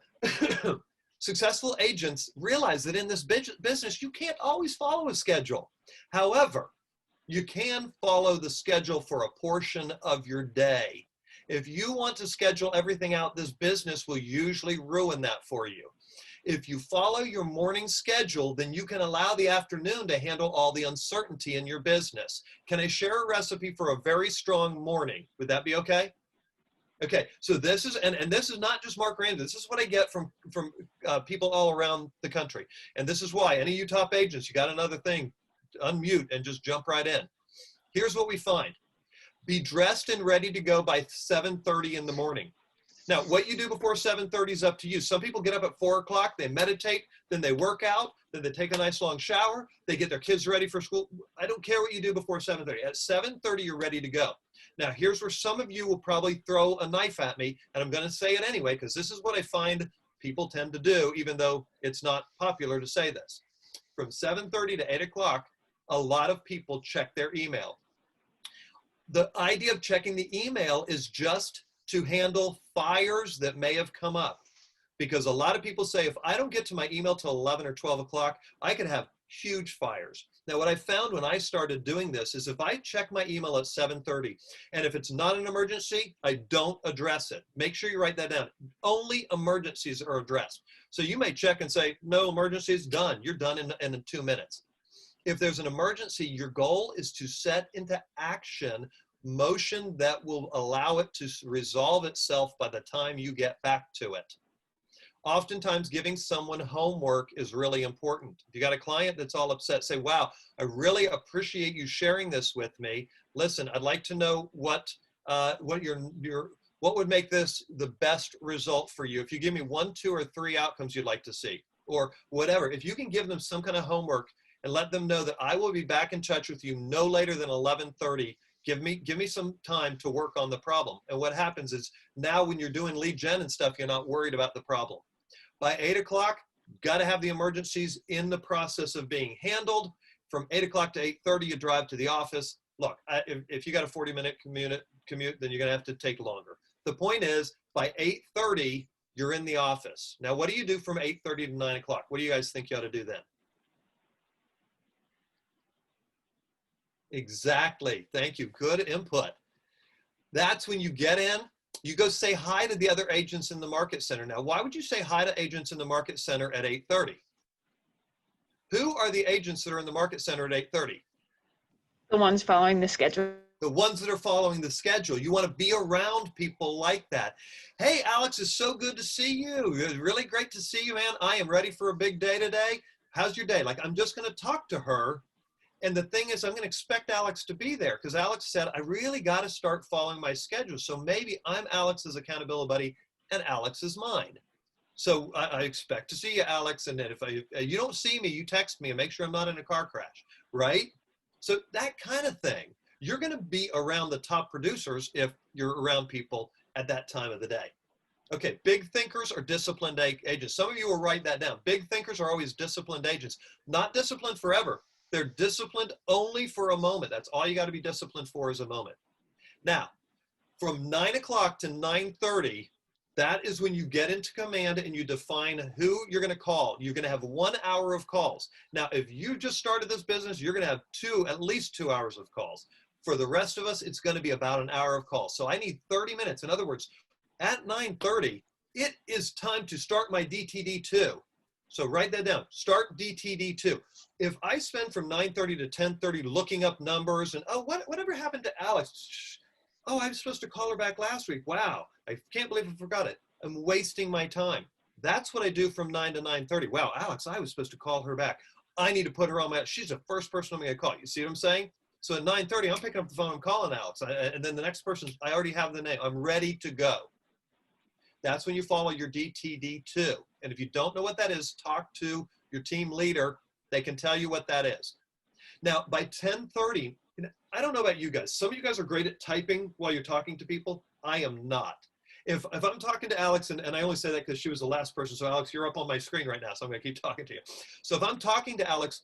successful agents realize that in this business, you can't always follow a schedule. However, you can follow the schedule for a portion of your day. If you want to schedule everything out, this business will usually ruin that for you. If you follow your morning schedule, then you can allow the afternoon to handle all the uncertainty in your business. Can I share a recipe for a very strong morning? Would that be okay? Okay, so this is, and this is not just Mark Ramsey. This is what I get from people all around the country. And this is why, any of you top agents, you got another thing, unmute and just jump right in. Here's what we find. Be dressed and ready to go by 7:30 in the morning. Now, what you do before 7:30 is up to you. Some people get up at 4 o'clock, they meditate, then they work out, then they take a nice long shower, they get their kids ready for school. I don't care what you do before 7:30. At 7:30, you're ready to go. Now, here's where some of you will probably throw a knife at me, and I'm going to say it anyway, because this is what I find people tend to do, even though it's not popular to say this. From 7:30 to 8 o'clock, a lot of people check their email. The idea of checking the email is just to handle fires that may have come up. Because a lot of people say, if I don't get to my email till 11 or 12 o'clock, I could have huge fires. Now, what I found when I started doing this is if I check my email at 7:30, and if it's not an emergency, I don't address it. Make sure you write that down. Only emergencies are addressed. So you may check and say, no emergencies, done. You're done in 2 minutes. If there's an emergency, your goal is to set into action motion that will allow it to resolve itself by the time you get back to it. Oftentimes, giving someone homework is really important. If you got a client that's all upset, say, wow, I really appreciate you sharing this with me. Listen, I'd like to know what would make this the best result for you. If you give me 1, 2, or 3 outcomes you'd like to see, or whatever, if you can give them some kind of homework and let them know that I will be back in touch with you no later than 11:30, give me some time to work on the problem. And what happens is now when you're doing lead gen and stuff, you're not worried about the problem. By 8 o'clock, got to have the emergencies in the process of being handled. From 8 o'clock to 8:30, you drive to the office. Look, if you got a 40-minute commute, then you're going to have to take longer. The point is, by 8:30, you're in the office. Now, what do you do from 8:30 to 9 o'clock? What do you guys think you ought to do then? Exactly. Thank you. Good input. That's when you get in, You go say hi to the other agents in the market center. Now, why would you say hi to agents in the market center at 8:30? Who are the agents that are in the market center at 8:30? The ones following the schedule. The ones that are following the schedule. You want to be around people like that. Hey, Alex, it's so good to see you. It's really great to see you, man. I am ready for a big day today. How's your day? Like, I'm just going to talk to her. And the thing is, I'm going to expect Alex to be there because Alex said, I really got to start following my schedule. So maybe I'm Alex's accountability buddy and Alex is mine. So I expect to see you, Alex. And then if you don't see me, you text me and make sure I'm not in a car crash, right? So that kind of thing. You're going to be around the top producers if you're around people at that time of the day. Okay, big thinkers are disciplined agents. Some of you will write that down. Big thinkers are always disciplined agents. Not disciplined forever. They're disciplined only for a moment. That's all you got to be disciplined for is a moment. Now, from 9 o'clock to 9:30, that is when you get into command and you define who you're going to call. You're going to have 1 hour of calls. Now, if you just started this business, you're going to have at least 2 hours of calls. For the rest of us, it's going to be about an hour of calls. So I need 30 minutes. In other words, at 9:30, it is time to start my DTD2. So write that down. Start DTD2. If I spend from 9:30 to 10:30 looking up numbers and, oh, whatever happened to Alex? Oh, I was supposed to call her back last week. Wow, I can't believe I forgot it. I'm wasting my time. That's what I do from 9 to 9:30. Wow, Alex, I was supposed to call her back. I need to put her on my, she's the first person I'm going to call. You see what I'm saying? So at 9:30, I'm picking up the phone, I'm calling Alex. And then the next person, I already have the name. I'm ready to go. That's when you follow your DTD2. And if you don't know what that is, talk to your team leader. They can tell you what that is. Now, by 10:30, I don't know about you guys. Some of you guys are great at typing while you're talking to people. I am not. If I'm talking to Alex, and I only say that because she was the last person. So Alex, you're up on my screen right now, so I'm going to keep talking to you. So if I'm talking to Alex,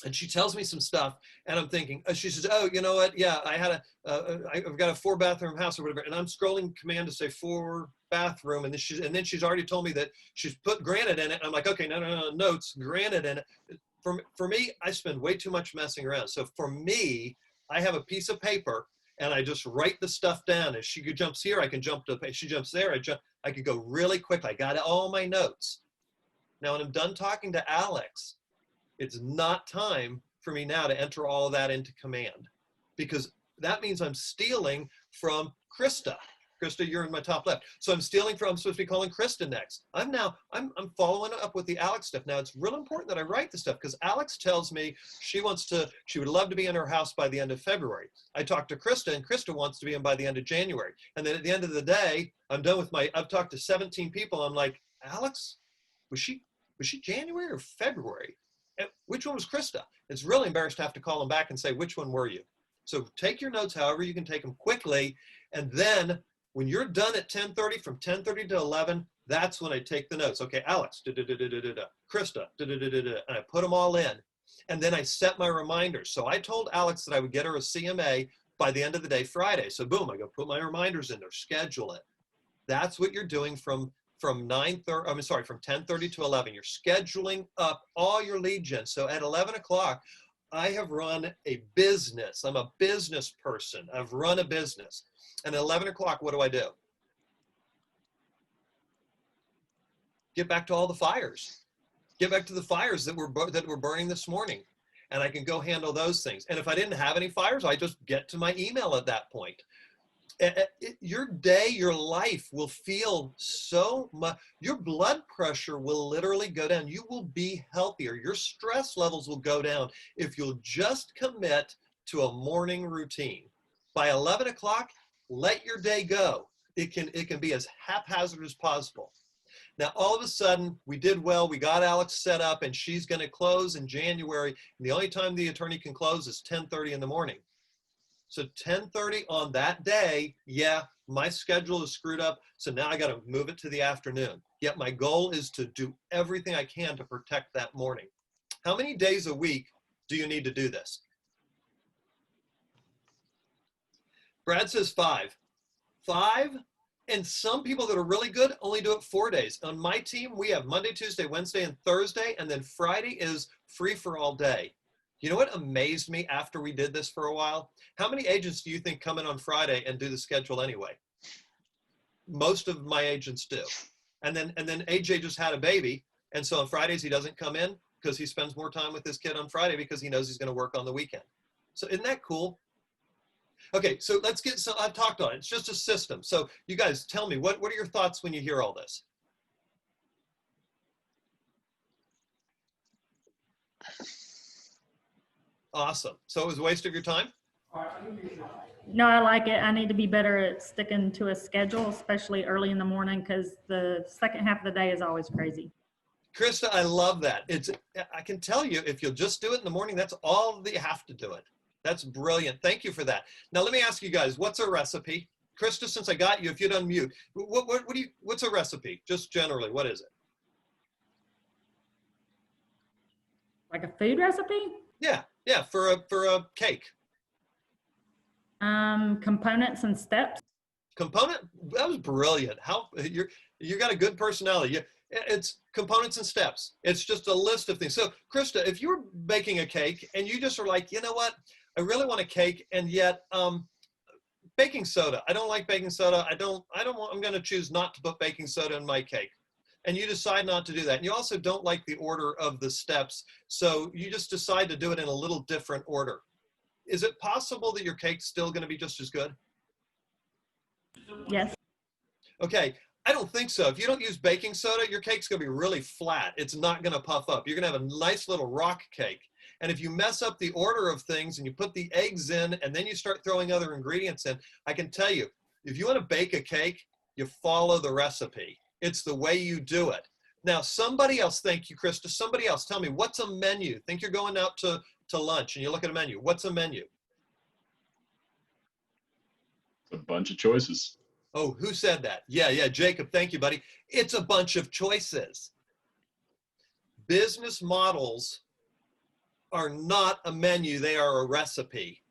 and she tells me some stuff, and I'm thinking, she says, oh, you know what? Yeah, I've got a 4-bathroom house or whatever, and I'm scrolling command to say 4-bathroom, and then she's already told me that she's put granite in it. I'm like, okay, no, notes, granite in it. For me, I spend way too much messing around. So for me, I have a piece of paper, and I just write the stuff down. As she jumps here, I can jump to the page. She jumps there, I could go really quick. I got all my notes. Now, when I'm done talking to Alex, it's not time for me now to enter all of that into command, because that means I'm stealing from Krista. Krista, you're in my top left. So I'm supposed to be calling Krista next. I'm following up with the Alex stuff. Now it's real important that I write the stuff because Alex tells me she would love to be in her house by the end of February. I talked to Krista and Krista wants to be in by the end of January. And then at the end of the day, I've talked to 17 people. I'm like, Alex, was she January or February? And which one was Krista? It's really embarrassed to have to call them back and say, which one were you? So take your notes however you can take them quickly. And then when you're done at 10:30, from 10:30 to 11, that's when I take the notes. Okay, Alex, Krista, and I put them all in. And then I set my reminders. So I told Alex that I would get her a CMA by the end of the day, Friday. So boom, I go put my reminders in there, schedule it. That's what you're doing from 10:30 to 11. You're scheduling up all your lead gen. So at 11 o'clock, I have run a business. I'm a business person. I've run a business. And at 11 o'clock, what do? Get back to all the fires. Get back to the fires that were burning this morning. And I can go handle those things. And if I didn't have any fires, I just get to my email at that point. Your day, your life will feel so much, your blood pressure will literally go down. You will be healthier. Your stress levels will go down if you'll just commit to a morning routine. By 11 o'clock, let your day go. It can be as haphazard as possible. Now, all of a sudden, we did well. We got Alex set up, and she's going to close in January. And the only time the attorney can close is 10:30 in the morning. So 10:30 on that day, yeah, my schedule is screwed up. So now I got to move it to the afternoon. Yet my goal is to do everything I can to protect that morning. How many days a week do you need to do this? Brad says 5. 5, and some people that are really good only do it 4 days. On my team, we have Monday, Tuesday, Wednesday, and Thursday, and then Friday is free for all day. You know what amazed me after we did this for a while? How many agents do you think come in on Friday and do the schedule anyway? Most of my agents do. And then AJ just had a baby. And so on Fridays, he doesn't come in because he spends more time with his kid on Friday because he knows he's going to work on the weekend. So isn't that cool? Okay, so let's get, so I've talked on it. It's just a system. So you guys tell me, what are your thoughts when you hear all this? Awesome. So it was a waste of your time? No, I like it. I need to be better at sticking to a schedule, especially early in the morning, because the second half of the day is always crazy. Krista, I love that. I can tell you, if you'll just do it in the morning, that's all that you have to do it. That's brilliant. Thank you for that. Now, let me ask you guys, what's a recipe? Krista, since I got you, if you'd unmute, what's a recipe? Just generally, what is it? Like a food recipe? Yeah, for a cake. Components and steps. Component? That was brilliant. How you got a good personality. It's components and steps. It's just a list of things. So, Krista, if you were baking a cake and you just were like, you know what, I really want a cake, and yet baking soda. I don't like baking soda. I don't want. I'm going to choose not to put baking soda in my cake. And you decide not to do that. And you also don't like the order of the steps, so you just decide to do it in a little different order. Is it possible that your cake's still going to be just as good? Yes. Okay, I don't think so. If you don't use baking soda, your cake's going to be really flat. It's not going to puff up. You're going to have a nice little rock cake. And if you mess up the order of things and you put the eggs in and then you start throwing other ingredients in, I can tell you, if you want to bake a cake, you follow the recipe. It's the way you do it. Now, somebody else, thank you, Krista, somebody else, tell me, what's a menu? Think you're going out to lunch and you look at a menu. What's a menu? A bunch of choices. Oh, who said that? Yeah, Jacob, thank you, buddy. It's a bunch of choices. Business models are not a menu, they are a recipe.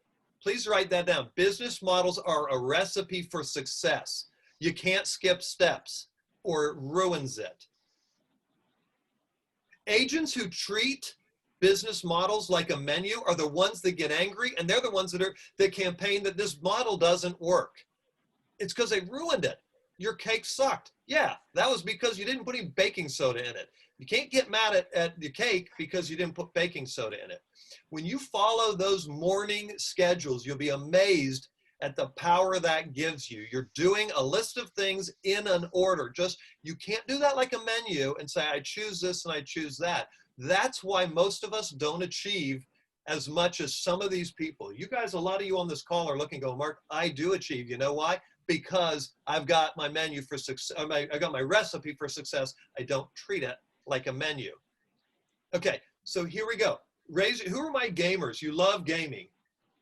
Please write that down. Business models are a recipe for success. You can't skip steps or it ruins it. Agents who treat business models like a menu are the ones that get angry, and they're the ones that campaign that this model doesn't work. It's because they ruined it. Your cake sucked. Yeah, that was because you didn't put any baking soda in it. You can't get mad at your cake because you didn't put baking soda in it. When you follow those morning schedules, you'll be amazed at the power that gives you. You're doing a list of things in an order. You can't do that like a menu and say, I choose this and I choose that. That's why most of us don't achieve as much as some of these people. You guys, a lot of you on this call are looking, go, Mark, I do achieve. You know why? Because I've got my menu for success. I got my recipe for success. I don't treat it like a menu. Okay, so here we go. Who are my gamers? You love gaming.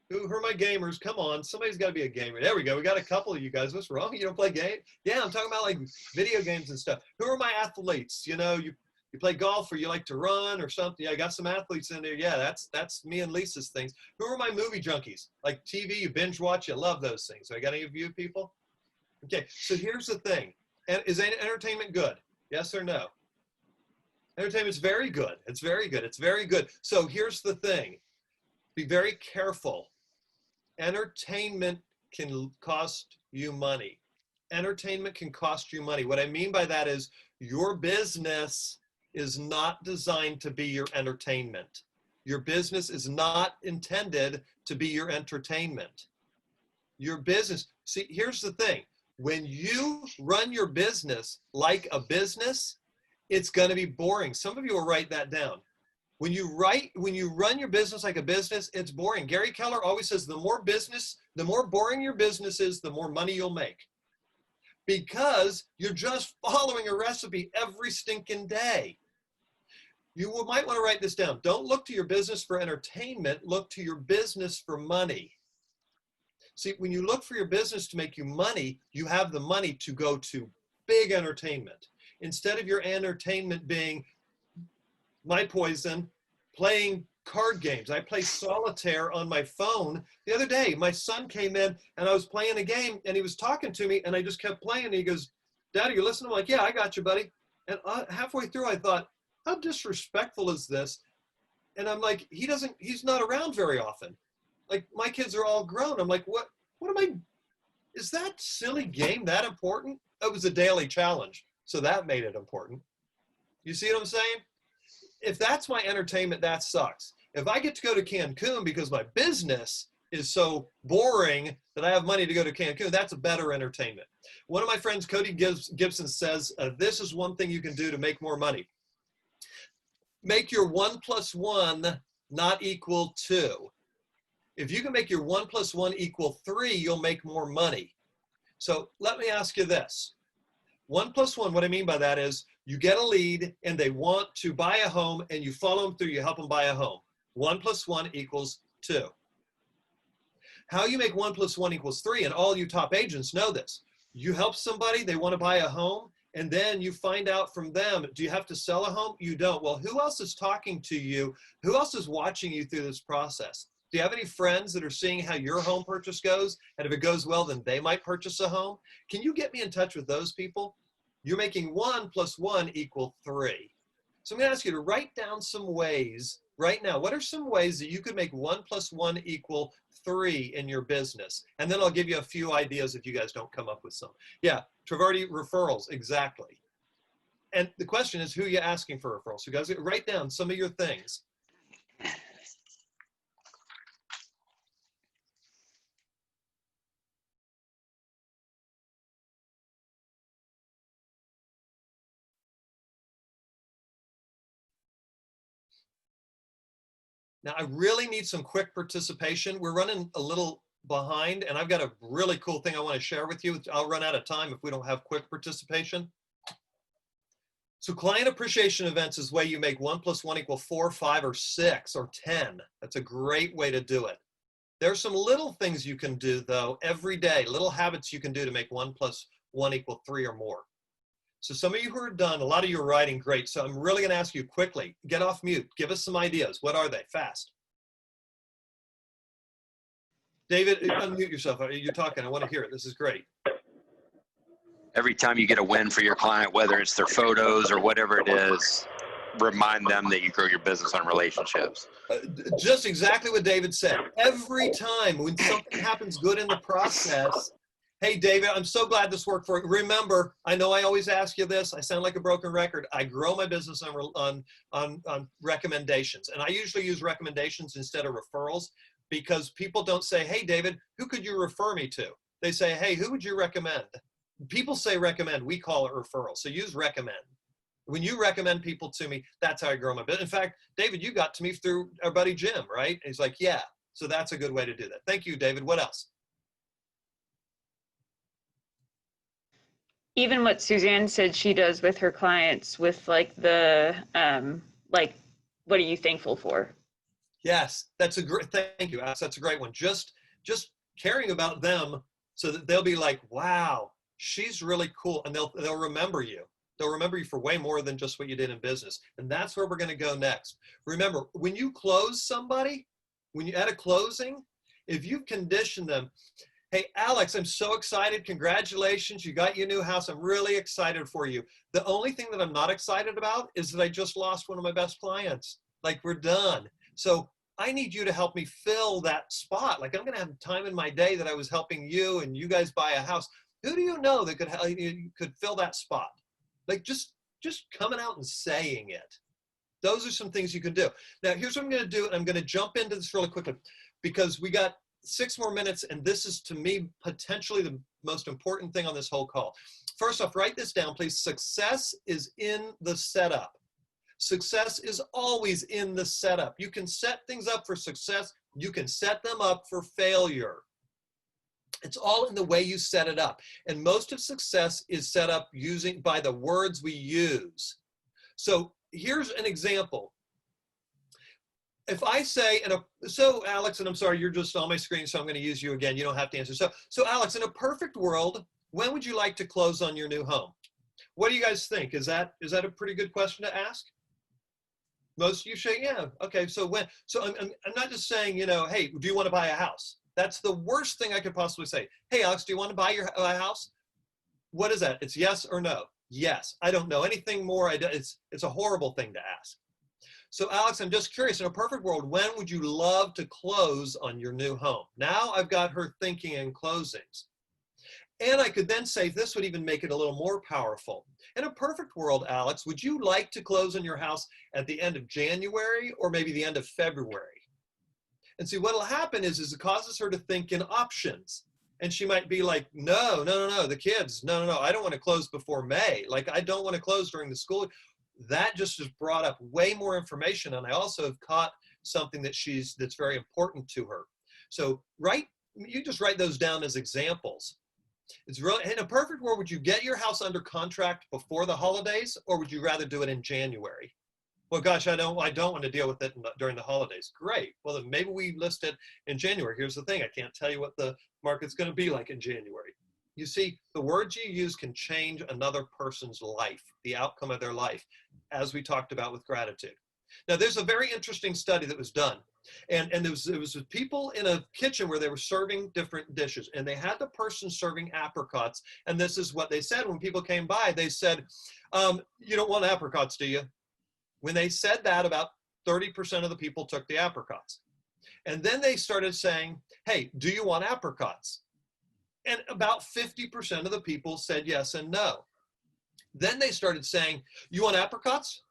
Who are my gamers? Come on, somebody's got to be a gamer. There we go. We got a couple of you guys. What's wrong? You don't play games? Yeah, I'm talking about like video games and stuff. Who are my athletes? You know, you play golf or you like to run or something. Yeah, I got some athletes in there. Yeah, that's me and Lisa's things. Who are my movie junkies? Like TV, you binge watch, you love those things. So I got any of you people? Okay, so here's the thing. Is entertainment good? Yes or no? Entertainment's very good. It's very good. It's very good. So here's the thing. Be very careful. Entertainment can cost you money. Entertainment can cost you money. What I mean by that is your business is not designed to be your entertainment. Your business is not intended to be your entertainment. Your business, see, here's the thing. When you run your business like a business, it's going to be boring. Some of you will write that down. When you run your business like a business, it's boring. Gary Keller always says the more boring your business is, the more money you'll make. Because you're just following a recipe every stinking day. You might want to write this down. Don't look to your business for entertainment, look to your business for money. See, when you look for your business to make you money, you have the money to go to big entertainment. Instead of your entertainment being my poison, playing card games. I play solitaire on my phone. The other day, my son came in and I was playing a game and he was talking to me and I just kept playing. And he goes, Daddy, you listening? I'm like, yeah, I got you, buddy. And halfway through, I thought, how disrespectful is this? And I'm like, he's not around very often. Like, my kids are all grown. I'm like, what am I, is that silly game that important? it was a daily challenge. So that made it important. You see what I'm saying? If that's my entertainment, that sucks. If I get to go to Cancun because my business is so boring that I have money to go to Cancun, that's a better entertainment. One of my friends, Cody Gibson, says, this is one thing you can do to make more money. Make your 1 + 1 not equal 2. If you can make your 1 + 1 equal 3, you'll make more money. So let me ask you this. 1 + 1, what I mean by that is you get a lead and they want to buy a home and you follow them through, you help them buy a home. 1 + 1 equals 2. How you make 1 + 1 equals 3, and all you top agents know this. You help somebody, they want to buy a home, and then you find out from them, do you have to sell a home? You don't. Well, who else is talking to you? Who else is watching you through this process? Do you have any friends that are seeing how your home purchase goes? And if it goes well, then they might purchase a home. Can you get me in touch with those people? You're making 1 + 1 equal 3. So I'm going to ask you to write down some ways right now. What are some ways that you could make 1 + 1 equal 3 in your business? And then I'll give you a few ideas if you guys don't come up with some. Yeah, Traverti, referrals, exactly. And the question is, who are you asking for referrals? So guys, write down some of your things. Now, I really need some quick participation. We're running a little behind, and I've got a really cool thing I want to share with you. I'll run out of time if we don't have quick participation. So client appreciation events is the way you make 1 + 1 equal 4, 5, or 6, or 10. That's a great way to do it. There's some little things you can do, though, every day, little habits you can do to make 1 + 1 equal 3 or more. So some of you who are done, a lot of you are writing great. So I'm really going to ask you quickly, get off mute. Give us some ideas. What are they? Fast. David, unmute yourself. You're talking. I want to hear it. This is great. Every time you get a win for your client, whether it's their photos or whatever it is, remind them that you grow your business on relationships. Just exactly what David said. Every time when something happens good in the process, hey, David, I'm so glad this worked for you. Remember, I know I always ask you this. I sound like a broken record. I grow my business on recommendations. And I usually use recommendations instead of referrals because people don't say, hey, David, who could you refer me to? They say, hey, who would you recommend? People say recommend. We call it referral. So use recommend. When you recommend people to me, that's how I grow my business. In fact, David, you got to me through our buddy Jim, right? And he's like, yeah. So that's a good way to do that. Thank you, David. What else? Even what Suzanne said she does with her clients with like the, like, what are you thankful for? Yes, that's a great, thank you, Alex. That's a great one. Just caring about them so that they'll be like, wow, she's really cool. And they'll remember you. They'll remember you for way more than just what you did in business. And that's where we're going to go next. Remember, when you close somebody, when you at a closing, if you condition them, hey, Alex, I'm so excited. Congratulations. You got your new house. I'm really excited for you. The only thing that I'm not excited about is that I just lost one of my best clients. Like, we're done. So I need you to help me fill that spot. Like, I'm going to have time in my day that I was helping you and you guys buy a house. Who do you know that could fill that spot? Like, just coming out and saying it. Those are some things you can do. Now, here's what I'm going to do. And I'm going to jump into this really quickly because we got 6 more minutes, and this is, to me, potentially the most important thing on this whole call. First off, write this down, please. Success is in the setup. Success is always in the setup. You can set things up for success. You can set them up for failure. It's all in the way you set it up. And most of success is set up by the words we use. So here's an example. If I say, so Alex, and I'm sorry, you're just on my screen, so I'm going to use you again. You don't have to answer. So Alex, in a perfect world, when would you like to close on your new home? What do you guys think? Is that a pretty good question to ask? Most of you say, yeah. Okay, so when? So I'm not just saying, hey, do you want to buy a house? That's the worst thing I could possibly say. Hey, Alex, do you want to buy a house? What is that? It's yes or no. Yes. I don't know anything more. It's a horrible thing to ask. So Alex, I'm just curious, in a perfect world, when would you love to close on your new home? Now I've got her thinking in closings. And I could then say, this would even make it a little more powerful. In a perfect world, Alex, would you like to close on your house at the end of January or maybe the end of February? And see, what'll happen is it causes her to think in options. And she might be like, no, the kids, no, I don't want to close before May. Like, I don't want to close during the school. That just has brought up way more information. And I also have caught something that's very important to her. So you just write those down as examples. It's really, in a perfect world, would you get your house under contract before the holidays, or would you rather do it in January? Well, gosh, I don't want to deal with it during the holidays. Great. Well, then maybe we list it in January. Here's the thing. I can't tell you what the market's going to be like in January. You see, the words you use can change another person's life, the outcome of their life, as we talked about with gratitude. Now, there's a very interesting study that was done. And it was with people in a kitchen where they were serving different dishes, and they had the person serving apricots. And this is what they said when people came by. They said, you don't want apricots, do you? When they said that, about 30% of the people took the apricots. And then they started saying, hey, do you want apricots? And about 50% of the people said yes and no. Then they started saying, you want apricots?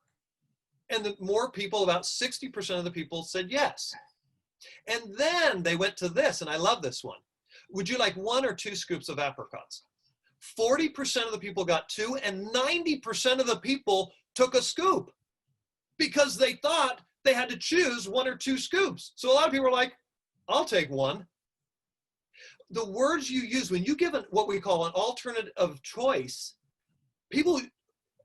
And the more people, about 60% of the people said yes. And then they went to this, and I love this one. Would you like 1 or 2 scoops of apricots? 40% of the people got 2, and 90% of the people took a scoop because they thought they had to choose 1 or 2 scoops. So a lot of people were like, I'll take 1. The words you use when you give what we call an alternative of choice, people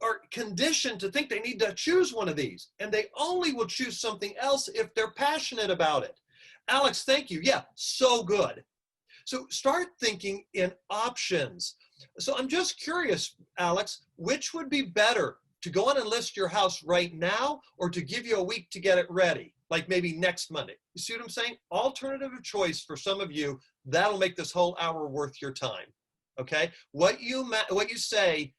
are conditioned to think they need to choose one of these, and they only will choose something else if they're passionate about it. Alex, thank you. Yeah, so good. So start thinking in options. So I'm just curious, Alex, which would be better, to go on and list your house right now, or to give you a week to get it ready, like maybe next Monday? You see what I'm saying? Alternative of choice for some of you, that'll make this whole hour worth your time. Okay? What you say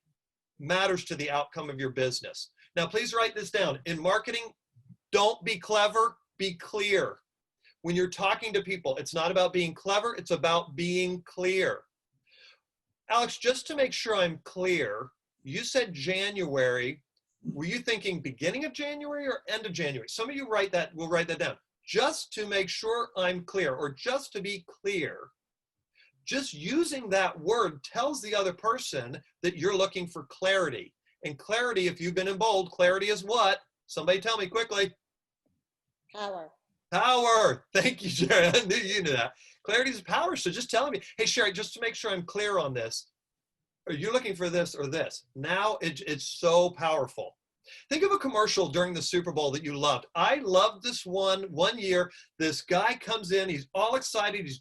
matters to the outcome of your business. Now, please write this down. In marketing, don't be clever, be clear. When you're talking to people, it's not about being clever, it's about being clear. Alex, just to make sure I'm clear, you said January. Were you thinking beginning of January or end of January? Some of you will write that down. Just to make sure I'm clear, or just to be clear. Just using that word tells the other person that you're looking for clarity. And clarity, if you've been in bold, clarity is what? Somebody tell me quickly. Power. Power. Thank you, Sherry. I knew you knew that. Clarity is power. So just telling me, hey, Sherry, just to make sure I'm clear on this, are you looking for this or this? Now it's so powerful. Think of a commercial during the Super Bowl that you loved. I loved this one year. This guy comes in, he's all excited. He's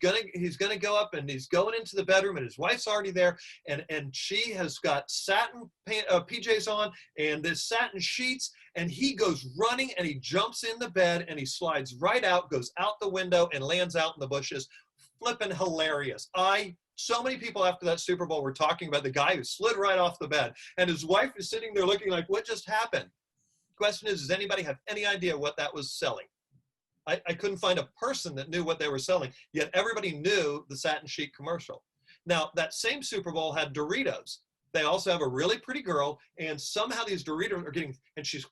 gonna go up, and he's going into the bedroom, and his wife's already there, and she has got satin PJs on and this satin sheets, and he goes running, and he jumps in the bed, and he slides right out, goes out the window, and lands out in the bushes. Flippin' hilarious. So many people after that Super Bowl were talking about the guy who slid right off the bed, and his wife is sitting there looking like, what just happened? Question is, does anybody have any idea what that was selling? I couldn't find a person that knew what they were selling, yet everybody knew the satin sheet commercial. Now, that same Super Bowl had Doritos. They also have a really pretty girl, and somehow these Doritos are getting, and she's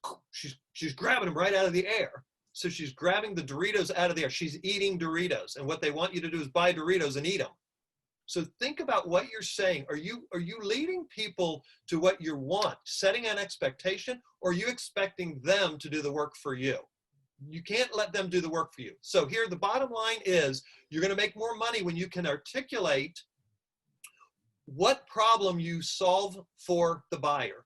grabbing them right out of the air. So she's grabbing the Doritos out of the air. She's eating Doritos, and what they want you to do is buy Doritos and eat them. So think about what you're saying. Are you leading people to what you want, setting an expectation, or are you expecting them to do the work for you? You can't let them do the work for you. So here, the bottom line is, you're going to make more money when you can articulate what problem you solve for the buyer.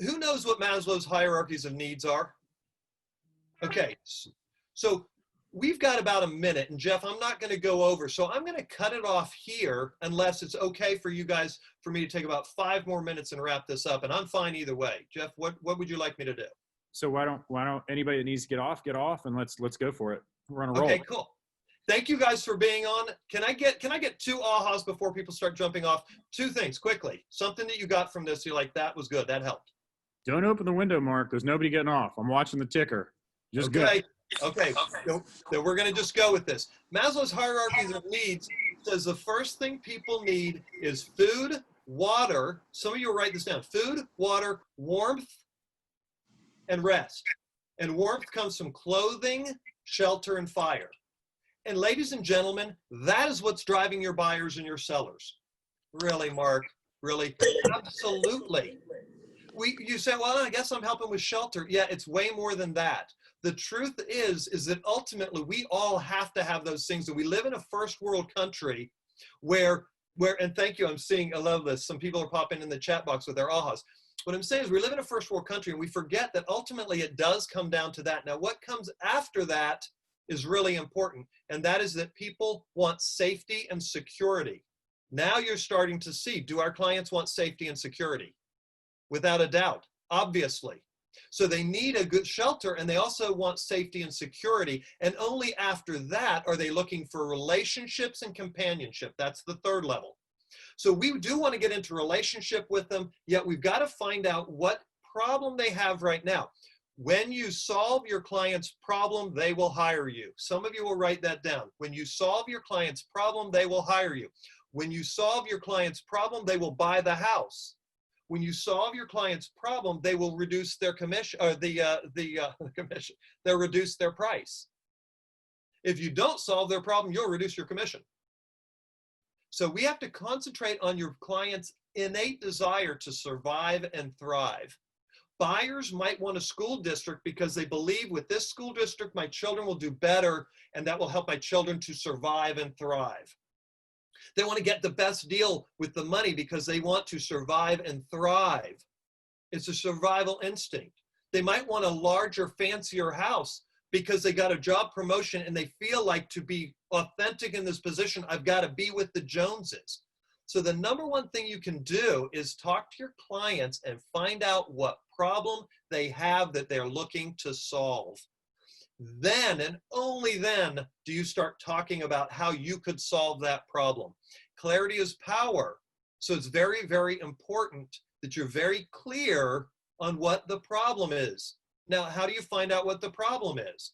Who knows what Maslow's hierarchies of needs are? Okay, so we've got about a minute, and Jeff, I'm not going to go over, so I'm going to cut it off here unless it's okay for you guys for me to take about 5 more minutes and wrap this up, and I'm fine either way. Jeff, what would you like me to do? So why don't anybody that needs to get off, and let's go for it. We're on a roll. Okay, cool. Thank you guys for being on. Can I get 2 ahas before people start jumping off? 2 things quickly. Something that you got from this, you're like, that was good, that helped. Don't open the window, Mark. There's nobody getting off. I'm watching the ticker. Just go. Okay. So we're going to just go with this. Maslow's hierarchies of needs says the first thing people need is food, water. Some of you will write this down. Food, water, warmth, and rest. And warmth comes from clothing, shelter, and fire. And ladies and gentlemen, that is what's driving your buyers and your sellers. Really, Mark? Really? Absolutely. You say, well, I guess I'm helping with shelter. Yeah, it's way more than that. The truth is that ultimately we all have to have those things. And we live in a first world country where, and thank you, I love this. Some people are popping in the chat box with their ahas. What I'm saying is we live in a first world country and we forget that ultimately it does come down to that. Now, what comes after that is really important. And that is that people want safety and security. Now you're starting to see, do our clients want safety and security? Without a doubt, obviously. So they need a good shelter and they also want safety and security. And only after that are they looking for relationships and companionship. That's the third level. So we do want to get into relationship with them, yet we've got to find out what problem they have right now. When you solve your client's problem, they will hire you. Some of you will write that down. When you solve your client's problem, they will hire you. When you solve your client's problem, they will buy the house. When you solve your client's problem, they will reduce their commission, or commission. They'll reduce their price. If you don't solve their problem, you'll reduce your commission. So we have to concentrate on your client's innate desire to survive and thrive. Buyers might want a school district because they believe with this school district, my children will do better and that will help my children to survive and thrive. They want to get the best deal with the money because they want to survive and thrive. It's a survival instinct. They might want a larger, fancier house because they got a job promotion and they feel like to be authentic in this position, I've got to be with the Joneses. So the number one thing you can do is talk to your clients and find out what problem they have that they're looking to solve. Then and only then do you start talking about how you could solve that problem. Clarity is power. So it's very, very important that you're very clear on what the problem is. Now, how do you find out what the problem is?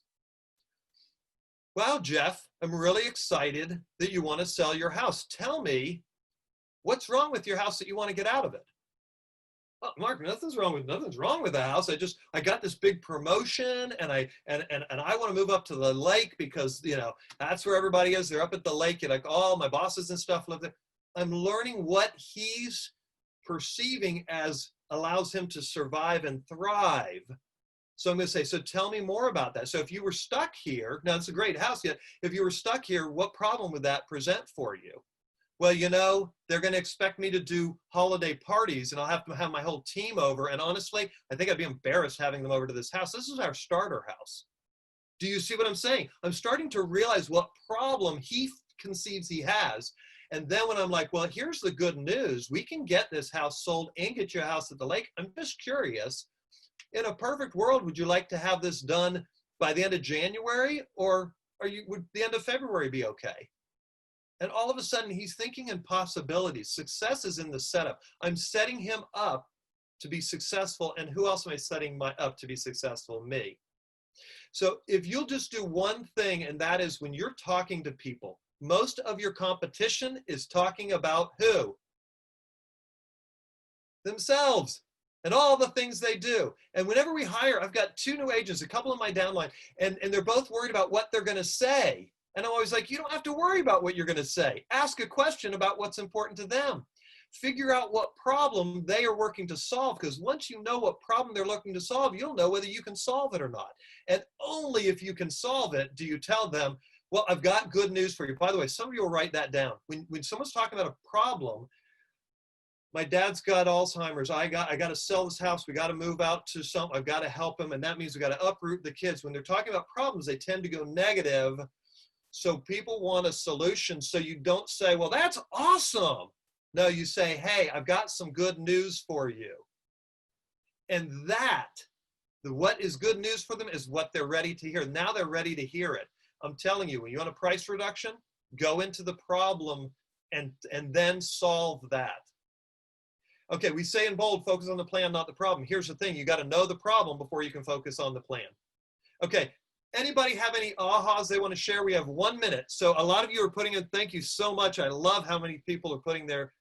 Well, Jeff, I'm really excited that you want to sell your house. Tell me, what's wrong with your house that you want to get out of it? Oh, Mark, nothing's wrong with the house. I got this big promotion and I want to move up to the lake because, you know, that's where everybody is. They're up at the lake. You're like, oh, my bosses and stuff live there. I'm learning what he's perceiving as allows him to survive and thrive. So I'm going to say, so tell me more about that. So if you were stuck here, now it's a great house yet. If you were stuck here, what problem would that present for you? Well, you know, they're going to expect me to do holiday parties and I'll have to have my whole team over. And honestly, I think I'd be embarrassed having them over to this house. This is our starter house. Do you see what I'm saying? I'm starting to realize what problem he conceives he has. And then when I'm like, well, here's the good news. We can get this house sold and get you a house at the lake. I'm just curious. In a perfect world, would you like to have this done by the end of January or would the end of February be okay? And all of a sudden, he's thinking in possibilities. Success is in the setup. I'm setting him up to be successful. And who else am I setting up to be successful? Me. So if you'll just do one thing, and that is when you're talking to people, most of your competition is talking about who? Themselves. And all the things they do. And whenever we hire, I've got 2 new agents, a couple in my downline, and they're both worried about what they're going to say. And I'm always like, you don't have to worry about what you're going to say. Ask a question about what's important to them. Figure out what problem they are working to solve, because once you know what problem they're looking to solve, you'll know whether you can solve it or not. And only if you can solve it do you tell them, well, I've got good news for you. By the way, some of you will write that down. When someone's talking about a problem, my dad's got Alzheimer's. I got to sell this house. We got to move out to some. I've got to help him, and that means we got to uproot the kids. When they're talking about problems, they tend to go negative. So people want a solution. So you don't say, well, that's awesome. No, you say, hey, I've got some good news for you. And what is good news for them is what they're ready to hear. Now they're ready to hear it. I'm telling you, when you want a price reduction, go into the problem and then solve that. Okay, we say in bold, focus on the plan, not the problem. Here's the thing, you got to know the problem before you can focus on the plan. Okay, Anybody have any ahas they want to share? We have 1 minute. So a lot of you are putting in, thank you so much. I love how many people are putting their,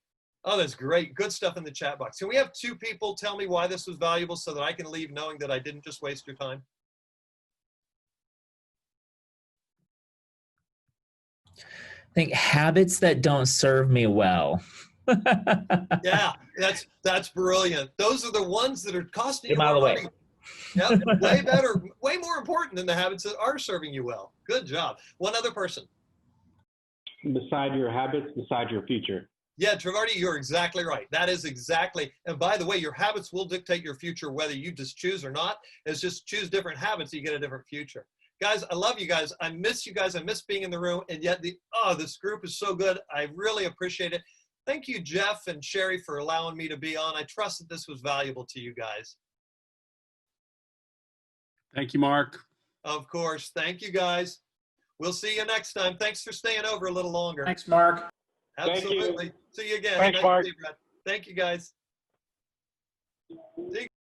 oh, that's great. Good stuff in the chat box. Can we have 2 people tell me why this was valuable so that I can leave knowing that I didn't just waste your time? I think habits that don't serve me well. Yeah, that's brilliant. Those are the ones that are costing you Get 'em out of more the way. money. Yep, way better, way more important than the habits that are serving you well. Good job. One other person. Decide your habits, decide your future. Yeah, Travarti, you're exactly right. That is exactly, and by the way, your habits will dictate your future whether you just choose or not. It's just choose different habits, you get a different future. Guys, I love you guys. I miss you guys. I miss being in the room, and yet this group is so good. I really appreciate it. Thank you, Jeff and Sherry, for allowing me to be on. I trust that this was valuable to you guys. Thank you, Mark. Of course. Thank you, guys. We'll see you next time. Thanks for staying over a little longer. Thanks, Mark. Absolutely. See you again. Thanks, Nice to Mark. see you, Brad. Thank you, guys. See you guys.